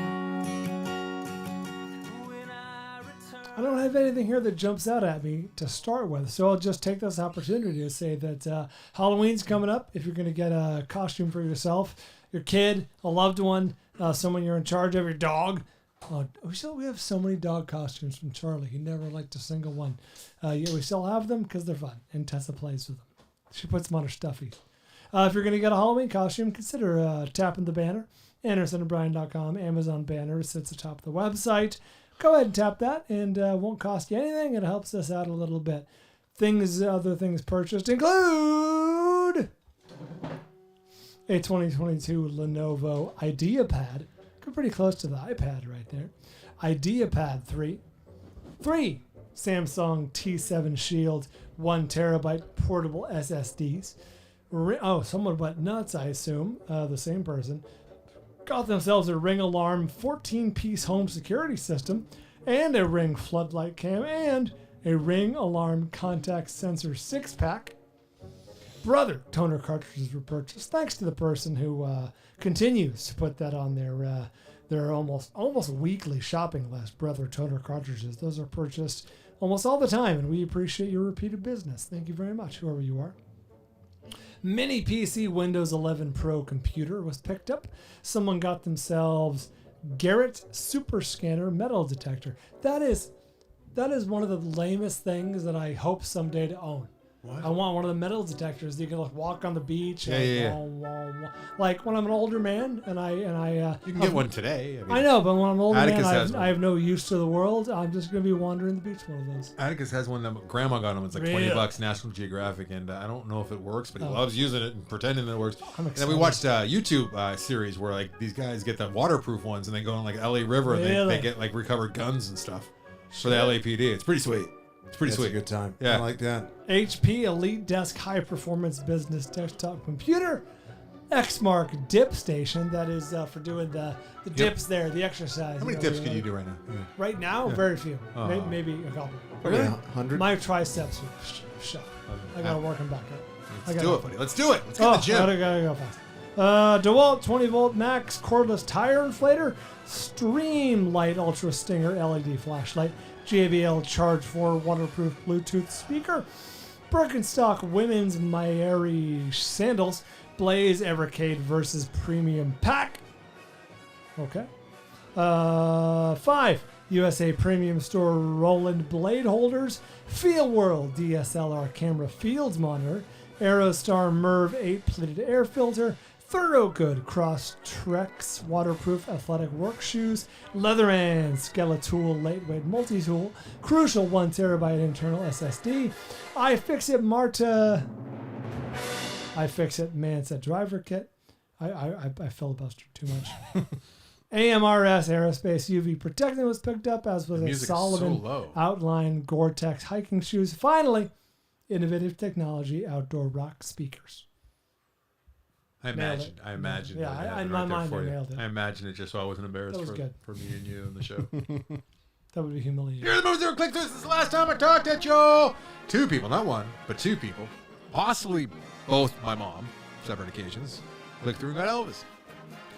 I returned, I don't have anything here that jumps out at me to start with, so I'll just take this opportunity to say that Halloween's coming up. If you're going to get a costume for yourself, your kid, a loved one, someone you're in charge of, your dog. We have so many dog costumes from Charlie. He never liked a single one. Yeah, we still have them because they're fun, and Tessa plays with them. She puts them on her stuffies. If you're going to get a Halloween costume, consider tapping the banner. AndersonandBryan.com, Amazon banner sits atop the website. Go ahead and tap that, and it won't cost you anything. It helps us out a little bit. Other things purchased include a 2022 Lenovo IdeaPad. Pretty close to the iPad right there. IdeaPad 3. 3 Samsung T7 Shield 1 terabyte portable SSDs. Someone went nuts, I assume. The same person. Got themselves a Ring Alarm 14-piece home security system and a Ring floodlight cam and a Ring Alarm contact sensor 6-pack. Brother toner cartridges were purchased thanks to the person who continues to put that on their almost weekly shopping list. Brother toner cartridges. Those are purchased almost all the time, and we appreciate your repeated business. Thank you very much, whoever you are. Mini PC Windows 11 Pro computer was picked up. Someone got themselves Garrett Super Scanner metal detector. That is one of the lamest things that I hope someday to own. What? I want one of the metal detectors that you can like walk on the beach. Yeah, and yeah. wah, wah, wah. Like when I'm an older man and I You can get one today. I know, but when I'm an older Atticus man, has one. I have no use to the world. I'm just gonna be wandering the beach one of those. Atticus has one that Grandma got him. It's like Really? $20, National Geographic, and I don't know if it works, but he Oh. loves using it and pretending that it works. I'm And then we excited. watched a YouTube series where like these guys get the waterproof ones and they go on like LA River and Really? they get like recovered guns and stuff for the LAPD. It's pretty sweet. It's pretty That's sweet. a good time. Yeah. I like that. HP Elite Desk High Performance Business Desktop Computer. Xmark Dip Station. That is for doing the dips there, the exercise. How many dips can you do right now? Right now, very few. Oh. Maybe a couple. Probably 100. My triceps are shot. I gotta work them back up. Let's do it, buddy. Let's do it. Let's get in the gym. Gotta go fast. DeWalt 20 volt max cordless tire inflator, Streamlight Ultra Stinger LED flashlight, JBL Charge 4 waterproof Bluetooth speaker, Birkenstock women's Maeri sandals, Blaze Evercade versus Premium Pack. Okay. 5 USA Premium Store Roland blade holders, Feel World DSLR camera fields monitor, Aerostar Merv 8 pleated air filter, Thorogood Cross Trex waterproof athletic work shoes, Leatherman Skeletool lightweight multi-tool, Crucial 1 terabyte internal SSD, iFixit Marta, iFixit Manset driver kit. I filibustered too much. AMRS Aerospace UV Protectant was picked up, as was a music is so Solomon low. Outline Gore-Tex hiking shoes. Finally, innovative technology outdoor rock speakers. I imagine. I imagine. Yeah, that I have in it my right there mind, for I you. nailed it. I imagine it just so I wasn't embarrassed That was for, good. for me and you on the show. That would be humiliating. Here are the movies that were clicked through. This is the last time I talked at you. 2 people, not one, but 2 people, possibly both my mom, separate occasions, clicked through and got Elvis.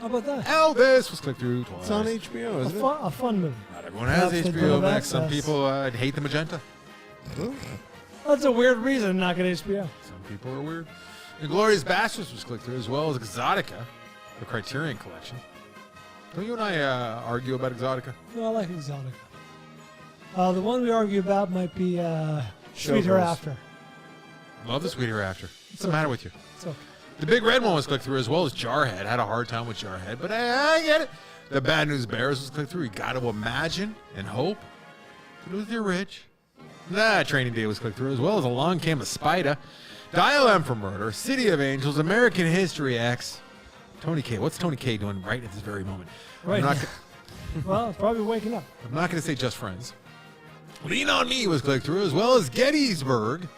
How about that? Elvis was clicked through twice. It's on HBO, isn't it? A fun movie. Not everyone has Perhaps they don't HBO have Max. Some access. people hate the magenta. That's a weird reason to not get HBO. Some people are weird. Inglourious Basterds was clicked through, as well as Exotica, the Criterion Collection. Don't you and I argue about Exotica? No, I like Exotica. The one we argue about might be Sweet Showgirls. Hereafter. Love the Sweet Hereafter. What's the matter with you? It's okay. The Big Red one was clicked through, as well as Jarhead. Had a hard time with Jarhead, but I get it. The Bad News Bears was clicked through. You got to imagine and hope to lose your rich. Training Day was clicked through, as well as Along Came a Spider. Dial M for Murder, City of Angels, American History X. Tony K. What's Tony K doing right at this very moment? Right. I'm not, Well, it's probably waking up. I'm not going to say Just Friends. Lean on Me was clicked through, as well as Gettysburg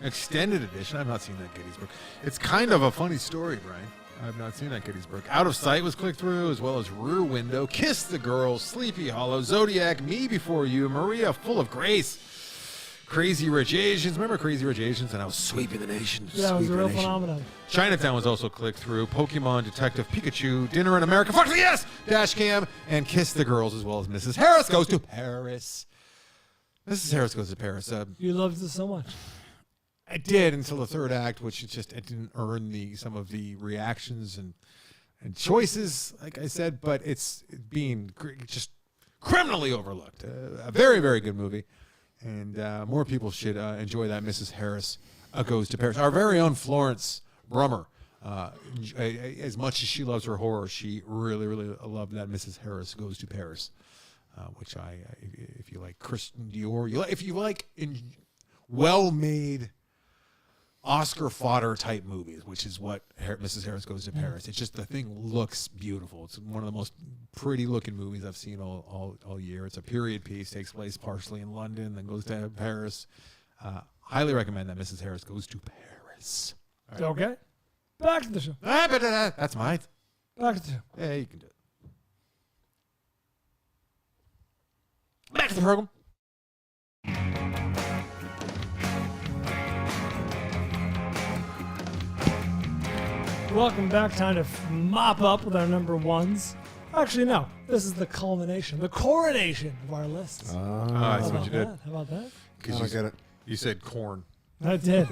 Extended Edition. I've not seen that Gettysburg. It's kind of a funny story, Brian. I've not seen that Gettysburg. Out of Sight was clicked through, as well as Rear Window, Kiss the Girl, Sleepy Hollow, Zodiac, Me Before You, Maria Full of Grace, Crazy Rich Asians. Remember Crazy Rich Asians? And I was sweeping the nation. Yeah, it was a Sweeping real the nation. phenomenon. Chinatown was also clicked through. Pokemon, Detective Pikachu, Dinner in America, Fuck Yes, Dash Cam, and Kiss the Girls, as well as Mrs. Harris Goes to Paris. Mrs. Harris Goes to Paris. You loved it so much. I did until the third act, which it didn't earn some of the reactions and choices, like I said, but it's being just criminally overlooked. A very, very good movie, and more people should enjoy that. Mrs. Harris Goes to Paris. Our very own Florence Brummer, as much as she loves her horror, she really, really loved that Mrs. Harris Goes to Paris, which if you like Christian Dior, if you like well-made Oscar fodder type movies, which is what Mrs. Harris Goes to Paris. It's just, the thing looks beautiful. It's one of the most pretty looking movies I've seen all year. It's a period piece, takes place partially in London, then goes to Paris. Highly recommend that Mrs. Harris Goes to Paris. All right. Okay. Back to the show. That's mine. Back to the show. Yeah, you can do it. Back to the program. Welcome back. Time to mop up with our number ones. Actually, no. This is the culmination, the coronation of our lists. I see what you did. How about that? I don't get it. You said corn. I did.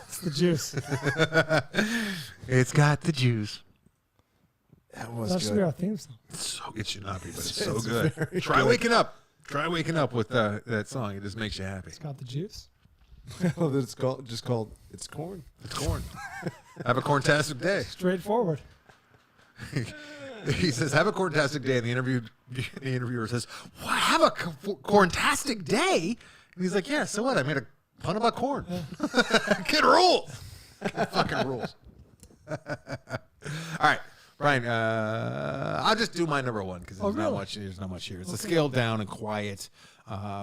It's the juice. It's got the juice. That was That should be good. our theme song. It should not be, but it's so It's good. very Try good. waking up. Try waking up with that song. It just makes you happy. It's got the juice. Well, it's called It's Corn. It's corn. Have a corntastic day. Straightforward. He says, "Have a corntastic day." And the interviewer says, "What? Have a corntastic day?" And he's like, "Yeah. So what? I made a pun about corn. Kid rules. Kid fucking rules." All right, Brian. I'll just do my number one because there's not really? much. There's not much here. It's a scaled down and quiet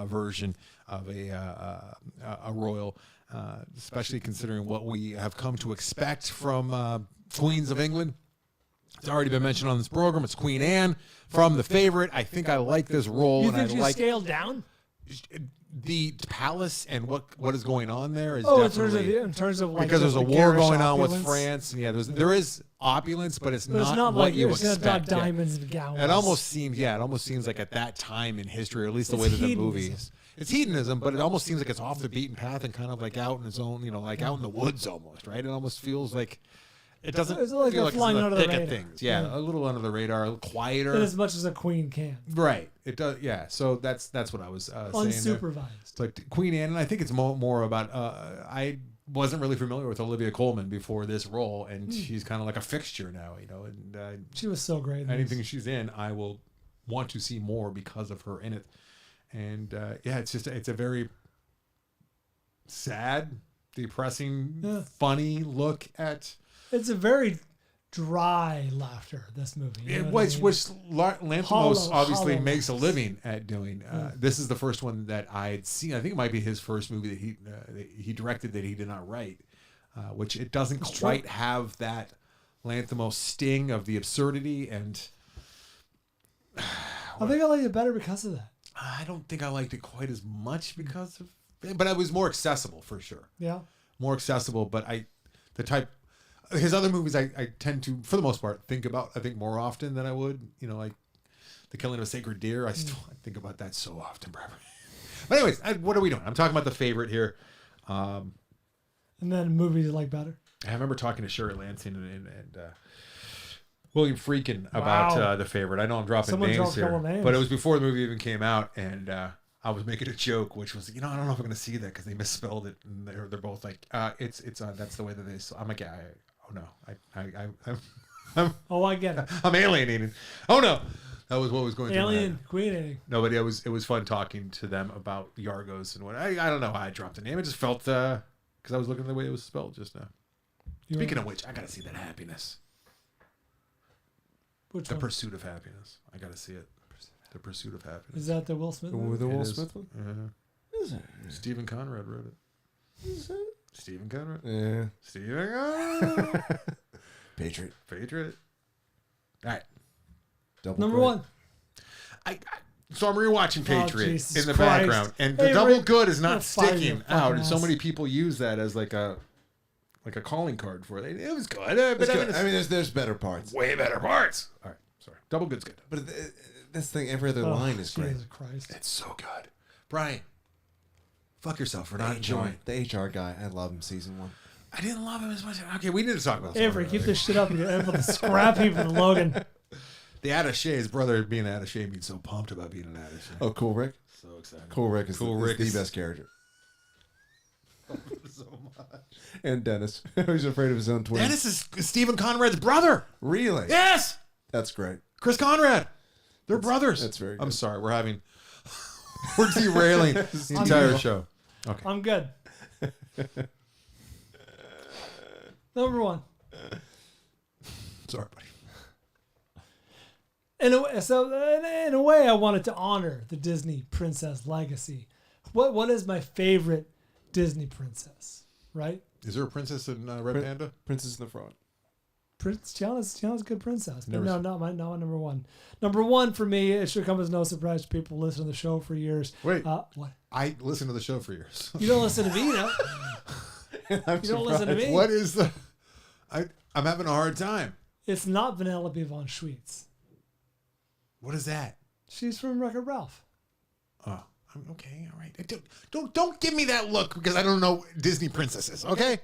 version of a royal, especially considering what we have come to expect from Queens of England. It's already been mentioned on this program. It's Queen Anne from The Favorite. I think I like this role, You and think I you like scaled down? the palace and what is going on there is Oh, definitely in terms of like because there's just a the war garish going on with opulence. France. And yeah, there is opulence, but it's But it's not not what like you it's not expect. Yeah. diamonds and gowns. It almost seems like at that time in history, or at least the It's way that the hedonism. movie is. It's hedonism, but it almost seems like it's off the beaten path and kind of like out in its own, like out in the woods almost, right? It almost feels like it doesn't It's like feel they're like it's flying in under the the thick of radar. things. Yeah, Yeah. a little under the radar, a little quieter. in as much as a queen can. Right. It does. Yeah. So that's what I was saying there. Unsupervised. But Queen Anne, and I think it's more about. I wasn't really familiar with Olivia Colman before this role, and she's kind of like a fixture now, And She was so great. in anything this. she's in, I will want to see more because of her in it. And yeah, it's a very sad, depressing, funny look at. It's a very dry laughter. This movie, you know what I Which mean? Lanthimos Hollow- obviously hollow makes a laughs. living at doing. This is the first one that I'd seen. I think it might be his first movie that he directed that he did not write, which it doesn't It's quite true. have that Lanthimos sting of the absurdity. And I think I like it better because of that. I don't think I liked it quite as much because of, but it was more accessible for sure. Yeah. More accessible, but his other movies I tend to, for the most part, think about more often than I would, like The Killing of a Sacred Deer. I think about that so often, Barbara. But anyways, what are we doing? I'm talking about The Favorite here. And then movies you like better. I remember talking to Sherry Lansing and William Friedkin about Wow. The Favorite. I know I'm dropping Someone names dropped a here, couple names. but it was before the movie even came out, and I was making a joke, which was, I don't know if I'm going to see that because they misspelled it, and they're both like, it's that's the way that they. I'm like, oh no, Oh, I get it. I'm alienated. Oh no, that was what was going through my head. Alien, Queen Alien. No, but it was fun talking to them about the Argos and what. I don't know how I dropped the name. It just felt kind because I was looking at the way it was spelled just now. You Speaking were- of which, I gotta see that Happiness. which The one? Pursuit of Happiness. I gotta see it. The Pursuit of Happiness. Is that the Will Smith movie? The Will It is. Smith one? Uh-huh. Is it? Stephen Conrad wrote it. Is it? Stephen Conrad. Yeah. Stephen Conrad. Patriot. Patriot. All right. Double Number great. one. So I'm rewatching Patriot Jesus in the Christ. background, and the Hey, double Rick, good is I'm not gonna fire sticking your out, fucking and so ass. many people use that as like a calling card for it. It was good, It's but good. it's I mean, there's better parts. way better parts. All right, sorry. Double good's good. But this thing, every other Oh, line is great. Jesus Christ. It's so good. Brian, fuck yourself for not enjoying. The HR guy, I love him. Season 1. I didn't love him as much. Okay, we need to talk about this. Avery, keep this shit up. You're able to scrap heap with Logan. The attaché, his brother being an attaché, made me so pumped about being an attaché. Oh, Cool Rick. So excited. Cool Rick is, Cool the, Rick is is- the best character. so much. And Dennis, who's afraid of his own twins. Dennis is Stephen Conrad's brother. Really? Yes, That's great. Chris Conrad. They're brothers. that's very I'm good. sorry. We're derailing the entire good. show. Okay. I'm good. Number one. Sorry, buddy. In a way, I wanted to honor the Disney princess legacy. What is my favorite Disney princess? Right? Is there a princess in Red Prin- Panda? Princess in the Frog. Tiana's a good princess, but Never no, seen- not my number one. Number one for me, it should come as no surprise to people who listen to the show for years. Wait. What? I listened to the show for years. You don't listen to me, no? I'm You don't listen to me. What is the? I'm having a hard time. It's not Vanellope von Schweetz. What is that? She's from Wreck-It Ralph. Oh, I'm okay. All right. Don't give me that look because I don't know Disney princesses. Okay.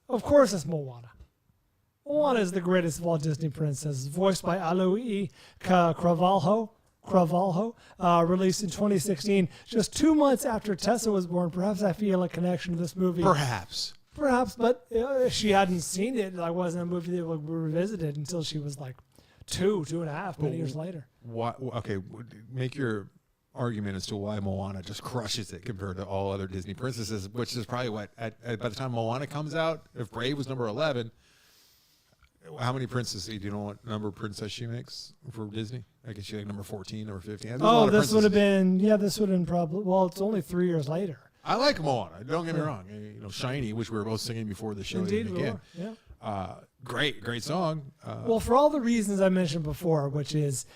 Of course, it's Moana. Moana is the greatest of all Disney princesses, voiced by Aloy Cravalho, released in 2016, just 2 months after Tessa was born. Perhaps I feel a connection to this movie. Perhaps. Perhaps, but she hadn't seen it. It wasn't a movie that would be revisited until she was like 2.5, many years later. What? Okay. Make your argument as to why Moana just crushes it compared to all other Disney princesses, which is probably what by the time Moana comes out, if Brave was number 11. How many princesses? Do you know what number of princess she makes for Disney? I guess she like number 14, number 15. There's a lot Oh, of this would have princesses. been, this would have been probably, well, it's only 3 years later. I like Moana. Don't get me wrong. You know, Shiny, which we were both singing before the show Indeed, even we began. were, yeah. Great song. Well, for all the reasons I mentioned before, which is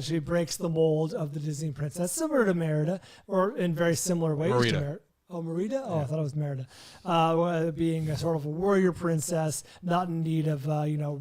she breaks the mold of the Disney princess, similar to Merida, or in very similar ways to Merida. Merida. Oh, Merida? Oh, I thought it was Merida. Being a sort of a warrior princess, not in need of,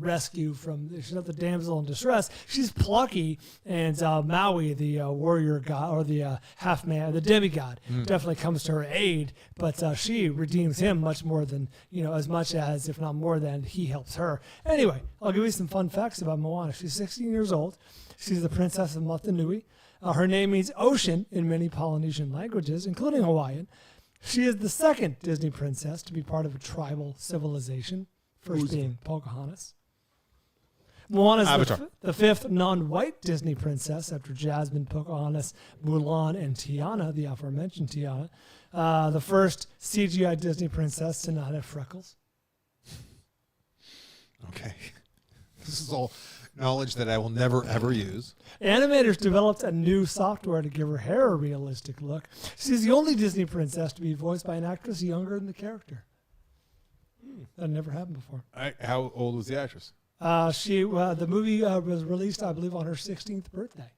rescue from, she's not the damsel in distress. She's plucky, and Maui, the warrior god, or the half-man, the demigod, definitely comes to her aid, but she redeems him much more than, as much as, if not more than, he helps her. Anyway, I'll give you some fun facts about Moana. She's 16 years old. She's the princess of Motunui. Her name means ocean in many Polynesian languages, including Hawaiian. She is the second Disney princess to be part of a tribal civilization, first being Pocahontas. Moana is Avatar. the fifth non-white Disney princess after Jasmine, Pocahontas, Mulan, and Tiana, the aforementioned Tiana. The first CGI Disney princess to not have freckles. Okay. This is all knowledge that I will never, ever use. Animators developed a new software to give her hair a realistic look. She's the only Disney princess to be voiced by an actress younger than the character. That never happened before. How old was the actress? The movie was released, I believe, on her 16th birthday.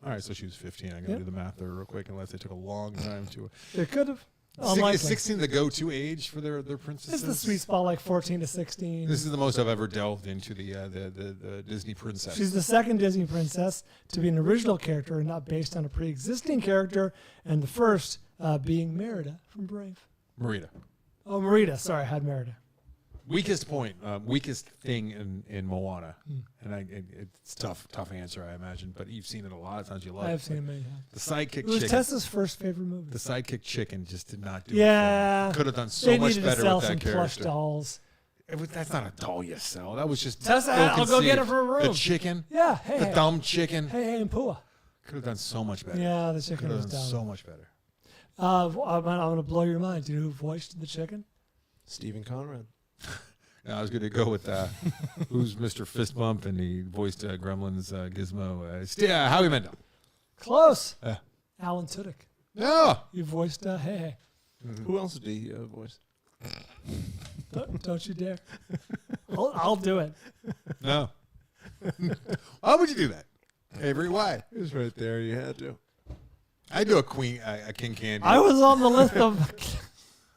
All right, so she was 15. I'm going to Yep. do the math there real quick, unless it took a long time to... It could have. Is Unlikely. 16 the go-to age for their princesses? It's the sweet spot, like 14 to 16. This is the most I've ever delved into the Disney princess. She's the second Disney princess to be an original character and not based on a pre-existing character, and the first being Merida from Brave. Merida. Oh, Merida. Sorry, I had Merida. Weakest point, weakest thing in Moana, and it's tough answer, I imagine, but you've seen it a lot of times. You love I it. have seen it many times. The sidekick It was chicken. Tessa's first favorite movie. The sidekick chicken just did not do Yeah. it. Could have done so They much needed better to sell with some that plush character. dolls. That's not a doll you sell. That was just Tessa, I'll go get it from her The room. chicken, Yeah, hey, the hey. dumb chicken. Hey, and Pua. Could have done so much better. Yeah, the chicken Could have was done dumb. so much better. I'm going to blow your mind. Do you know who voiced the chicken? Stephen Conrad. I was going to go with who's Mr. Fist Bump, and he voiced Gremlins Gizmo. Howie Mandel. Close. Alan Tudyk. No. You voiced Hey. Who else did he voice? Don't you dare. I'll do it. No. Why would you do that? Avery, why? He was right there. You had to. I do a King Candy. I was on the list of.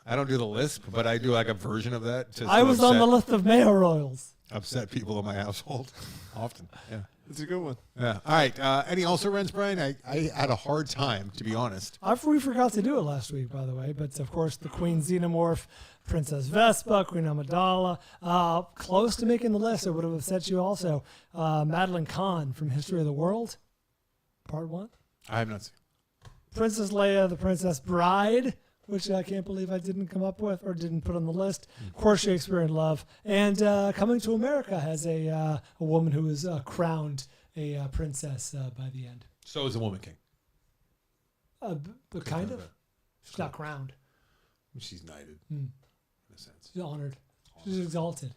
I don't do the lisp, but I do like a version of that. Just I to was on the list of mayo royals. upset people in my household often. Yeah. It's a good one. Yeah. All right. Any also rents, Brian? I had a hard time, to be honest. We forgot to do it last week, by the way. But of course, the Queen Xenomorph, Princess Vespa, Queen Amidala, close to making the list. It would have upset you also. Madeline Kahn from History of the World, Part 1. I have not seen. Princess Leia, the Princess Bride, which I can't believe I didn't come up with or didn't put on the list. Of course, Shakespeare in Love. And Coming to America has a woman who is crowned a princess by the end. So is a Woman King. But kind of. She's not crowned. She's knighted, in a sense. She's honored. She's exalted.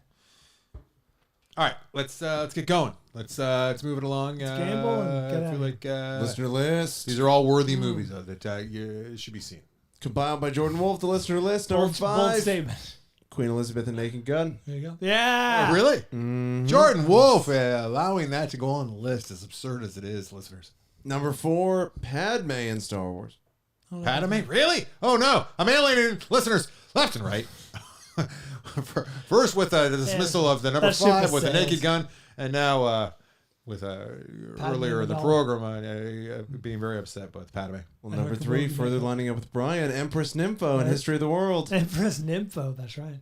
All right, let's get going. Let's move it along. Let's gamble and get I out feel of like Listener list. these are all worthy movies that you should be seen. Compiled by Jordan Wolf, the listener list. Number Bold 5. statement. Queen Elizabeth and Naked Gun. There you go. Yeah. Oh, really? Mhm. Jordan Wolf allowing that to go on the list, as absurd as it is, listeners. Number 4, Padme in Star Wars. Padme? Really? Oh, no. I'm alienating listeners left and right. First with the dismissal of the number that ship 5 is with the sailed. Naked Gun, and now with earlier in the Amidala. program being very upset with Padme. Well, I number heard the 3, movie further makeup. lining up with Brian, Empress Nympho in Right. History of the World. Empress Nympho. That's right.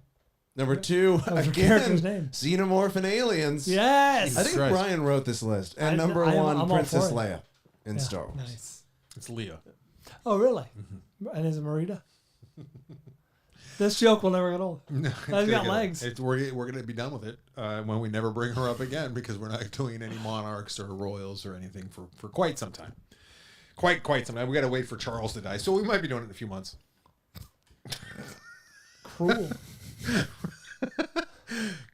Number 2, That was her again, character's name. Xenomorph and Aliens. Yes. I think Christ. Brian wrote this list. And number I'm 1, all Princess for it. Leia in Yeah, Star Wars. Nice. It's Leah. Oh, really? And is it Marita? This joke will never get old. No, I've got legs. We're going to be done with it when we never bring her up again, because we're not doing any Monarchs or Royals or anything for quite some time. Quite some time. We got to wait for Charles to die, so we might be doing it in a few months. Cruel.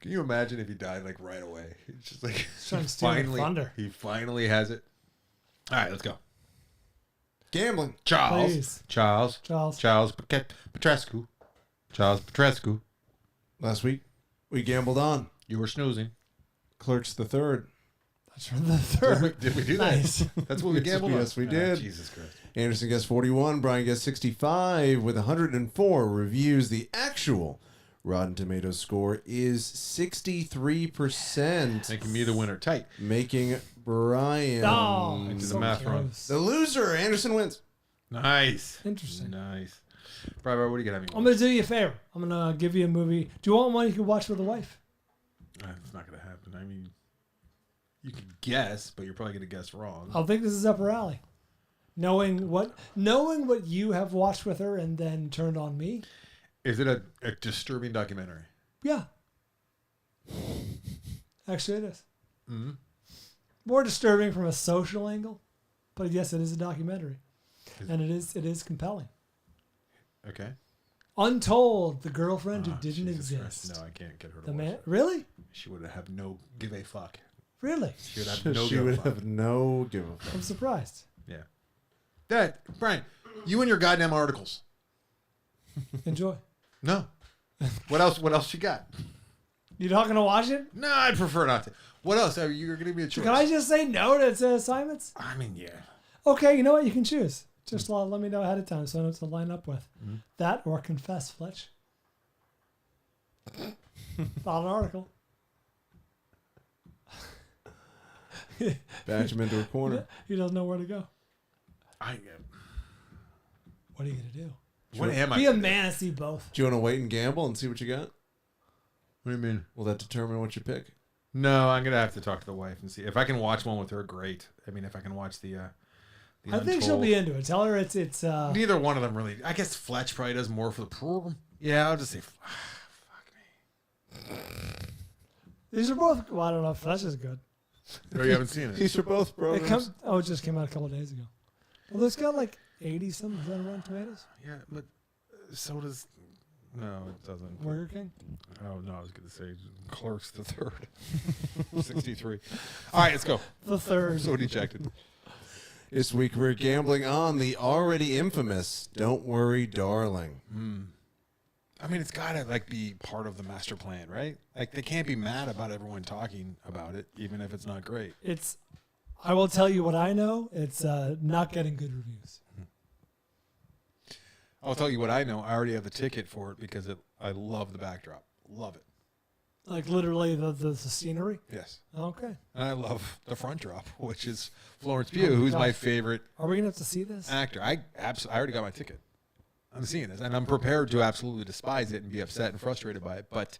Can you imagine if he died like right away? It's just like Trying to steal the thunder. he finally has it. All right, let's go. Gambling. Please. Charles Petrescu. Charles Petrescu. Last week, we gambled on You were snoozing. Clerks the Third. That's from the third. Did we do that? Nice. That's what we gambled on. Yes, we did. Jesus Christ. Anderson guessed 41. Brian guessed 65 with 104 reviews. The actual Rotten Tomatoes score is 63%. Making me the winner. Tight. Making Brian Oh, did the so math wrong. close. the loser. Anderson wins. Nice. Interesting. Nice. Bravo, what do you got? I'm going to do you a favor. I'm going to give you a movie. Do you want one you can watch with a wife? It's not going to happen. I mean, you can guess, but you're probably going to guess wrong. I think this is up her alley. Knowing what you have watched with her and then turned on me. Is it a disturbing documentary? Yeah. Actually, it is. Mm-hmm. More disturbing from a social angle, but yes, it is a documentary, and it is compelling. Okay. Untold, the girlfriend who Oh, didn't Jesus exist. Christ. No, I can't get her to The watch man, it. really, She would have no give a fuck. really. She would have no she give would a fuck. have no give a fuck. I'm surprised. Yeah. Dad, Brian, you and your goddamn articles. Enjoy. No. What else? What else you got? You not gonna watch it? No, I'd prefer not to. What else? Are you going to be a choice? Can I just say no to assignments? I mean, yeah. Okay, you know what? You can choose. Just let me know ahead of time so I know what to line up with. Mm-hmm. That or Confess, Fletch. Not an article. Backed him into a corner. He doesn't know where to go. I. What are you gonna do? What am I? Be a gonna do? man and see both. Do you want to wait and gamble and see what you got? What do you mean? Will that determine what you pick? No, I'm gonna have to talk to the wife and see if I can watch one with her. Great. I mean, if I can watch the I think she'll be into it. Tell her it's Neither one of them really. I guess Fletch probably does more for the program. Yeah, I'll just say. Fuck me. these are both. Well, I don't know if Fletch is good. Oh, you haven't seen it. These are both It programs. it just came out a couple of days ago. Well, it's got like 80 something on Rotten Tomatoes. Yeah, but so does No, it doesn't. Burger King? Oh, no, I was going to say Clerks the Third. 63. All right, let's go. The third. So dejected. This week we're gambling on the already infamous Don't Worry, Darling. I mean, it's got to like be part of the master plan, right? Like they can't be mad about everyone talking about it, even if it's not great. I will tell you what I know. It's not getting good reviews. I'll tell you what I know. I already have the ticket for it because I love the backdrop. Love it. Like literally the scenery? Yes. Okay. And I love the front drop, which is Florence Pugh, who's my favorite Are we going to have to see this? actor. I already got my ticket. I'm seeing this, and I'm prepared to absolutely despise it and be upset and frustrated by it. But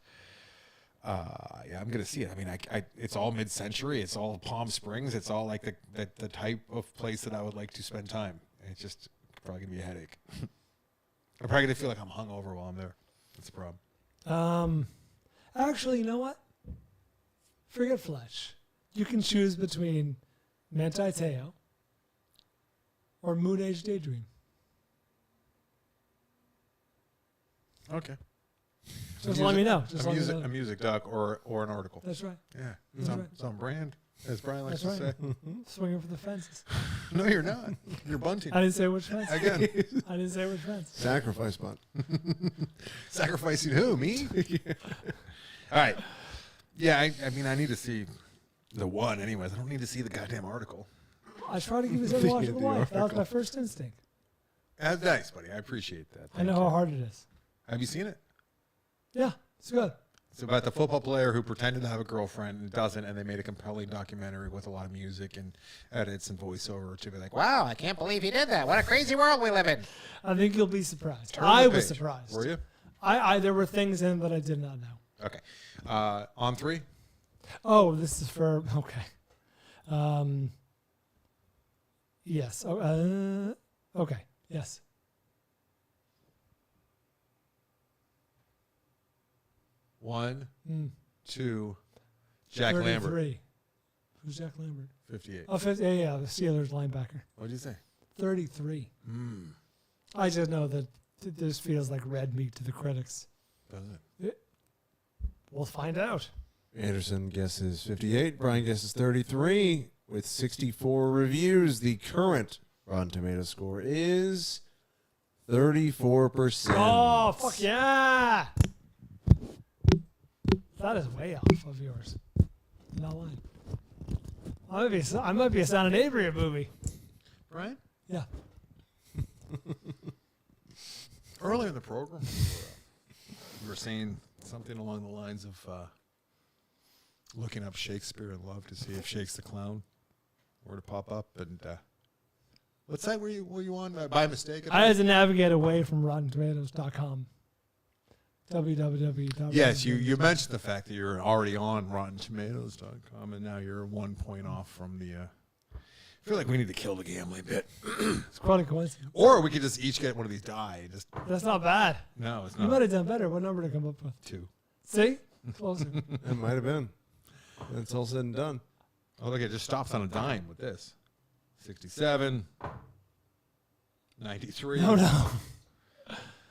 yeah, I'm gonna see it. I mean, it's all mid-century. It's all Palm Springs. It's all like the type of place that I would like to spend time. It's just probably gonna be a headache. I'm probably gonna feel like I'm hungover while I'm there. That's the problem. Actually, you know what? Forget Fletch. You can choose between Manti Te'o or Moon Age Daydream. Okay. Just let me know. Just a let me music, know. a music doc or an article. That's right. Yeah, That's right. it's on brand, as Brian likes That's to right. say. Swinging for the fences. No, you're not. You're bunting. I didn't say which fence. Again, I didn't say which fence. Sacrifice bunt. sacrificing who? Me? All right. Yeah, I mean, I need to see the one anyways. I don't need to see the goddamn article. I try to give this every watch of the The wife. That was article. my first instinct. That's nice, buddy. I appreciate that. I know how hard it is. Have you seen it? Yeah, it's good. It's about the football player who pretended to have a girlfriend and doesn't, and they made a compelling documentary with a lot of music and edits and voiceover to be like, wow, I can't believe he did that. What a crazy world we live in. I think you'll be surprised. Turn the I was page. surprised. Were you? There were things in that I did not know. Okay. On three? Oh, this is for okay. Yes. Okay. Yes. 1, 2, Jack Lambert. 33. Who's Jack Lambert? 58. Oh, 50, yeah, the Steelers linebacker. What did you say? 33. I just know that this feels like red meat to the critics. Does it? We'll find out. Anderson guesses 58. Brian guesses 33. With 64 reviews, the current Rotten Tomato score is 34%. Oh, fuck yeah! That is way off of yours. Not lying. I might be a Sound and Avery movie. Right? Yeah. Earlier in the program, we were saying something along the lines of looking up Shakespeare in Love to see if Shakes the Clown were to pop up. And what site were you on by mistake? I had to navigate away from RottenTomatoes.com. www. Yes, you mentioned the fact that you're already on RottenTomatoes.com, and now you're 1 point off from the. I feel like we need to kill the gambling bit, It's quite a coincidence. or we could just each get one of these die. Just That's not bad. no, it's You might not have done better. What number to come up with? 2. See? Closer. It might have been. It's all said and done. Oh, look, it just stops on a dime with this. 67, 93. No. All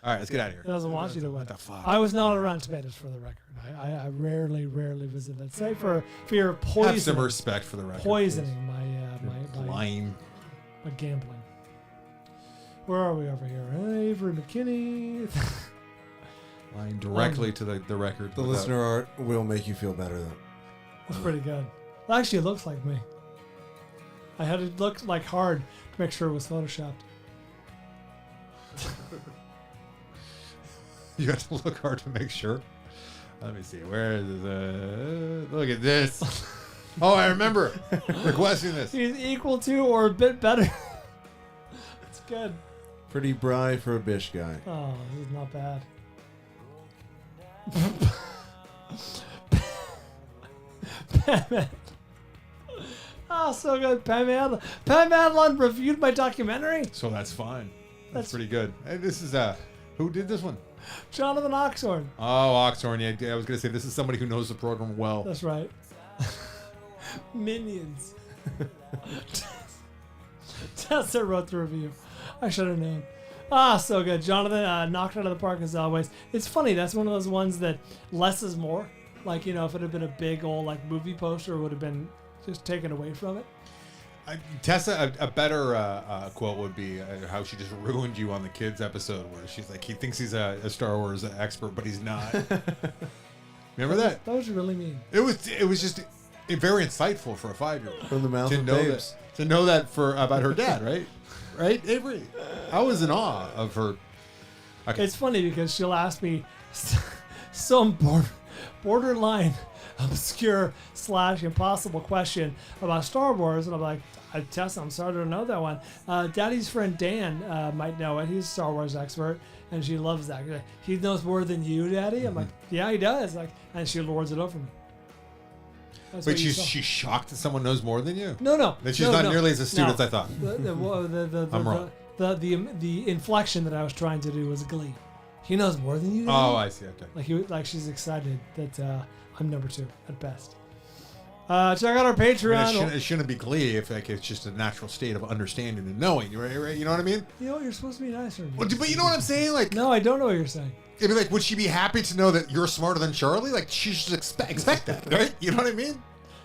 right, let's get out of here. It doesn't want you to win. What the fuck? I was not around Tomatoes for the record. I rarely visit that site for your poisoning. Have some respect for the record. Poisoning my Lying. gambling. Where are we over here? Avery McKinney. Lying directly to the record. The without- listener art will make you feel better, though. That's pretty good. Actually, it looks like me. I had to look like hard to make sure it was photoshopped. You have to look hard to make sure. Let me see. Where is this? Look at this. Oh, I remember requesting this. He's equal to or a bit better. It's good. Pretty Bry for a Bish guy. Oh, this is not bad. Pam. Oh, so good. Pam Adlon. Pam Adlon reviewed my documentary. So that's fine. That's That's- pretty good. Hey, this is who did this one? Jonathan Oxhorn. Oh, Oxhorn. Yeah, I was gonna say this is somebody who knows the program well. That's right. Minions. Tessa wrote the review. I should have known. So good. Jonathan knocked it out of the park as always. It's funny. That's one of those ones that less is more. Like, you know, if it had been a big old like movie poster, it would have been just taken away from it. Tessa, a better quote would be how she just ruined you on the kids episode, where she's like, he thinks he's a Star Wars expert, but he's not. Remember that? That was really mean. It was just very insightful for a 5-year-old. From the mouth to of know babes. that, to know that about her dad, right? Right, Avery? I was in awe of her. Okay. It's funny because she'll ask me some borderline obscure / impossible question about Star Wars, and I'm like, Tessa, I'm sorry to know that one. Daddy's friend Dan might know it. He's a Star Wars expert, and she loves that. He knows more than you, Daddy. I'm like, yeah, he does. Like, and she lords it over me. That's Wait, what you she's shocked that someone knows more than you? No. That she's not nearly as astute No. as I thought. I'm wrong. The inflection that I was trying to do was glee. He knows more than you. Daddy? Oh, I see. Okay. Like she's excited that I'm number 2 at best. Check out our Patreon. It shouldn't be glee if it's just a natural state of understanding and knowing. Right? You know what I mean? You know, you're supposed to be nicer. Well, but you know what I'm saying? Like, No, I don't know what you're saying. it'd be like, would she be happy to know that you're smarter than Charlie? Like, she should expect that, right? You know what I mean?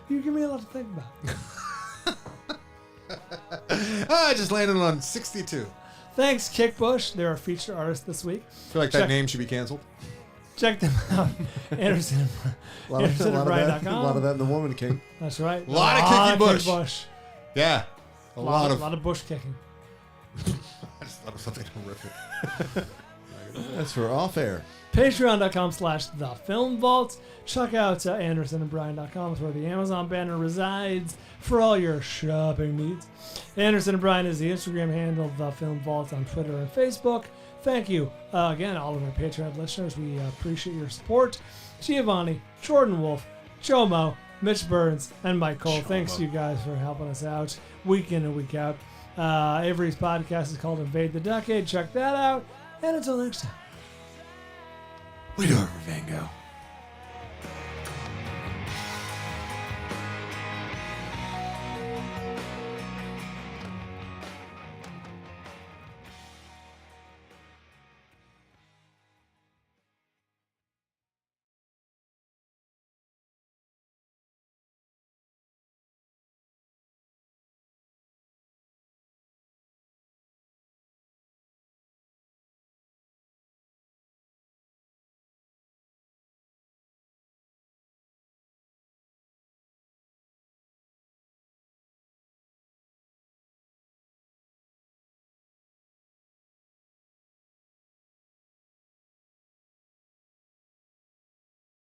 You give me a lot to think about. I just landed on 62. Thanks, Kickbush. They're our featured artist this week. I feel like that name should be canceled. Check them out. Anderson. A lot of that, a AndersonandBryan.com. lot of that in the Woman King. That's right. A lot of kicking bush. Kick Yeah. A lot of bush kicking. I just thought of something horrific. That's for off air. Patreon.com/thefilmvault. Check out AndersonandBryan.com. That's where the Amazon banner resides for all your shopping needs. Anderson and Bryan is the Instagram handle, The Film Vault on Twitter and Facebook. Thank you again, all of our Patreon listeners. We appreciate your support. Giovanni, Jordan Wolf, Jomo, Mitch Burns, and Mike Cole. Thanks to you guys for helping us out week in and week out. Avery's podcast is called Invade the Decade. Check that out. And until next time. We do it for Van Gogh.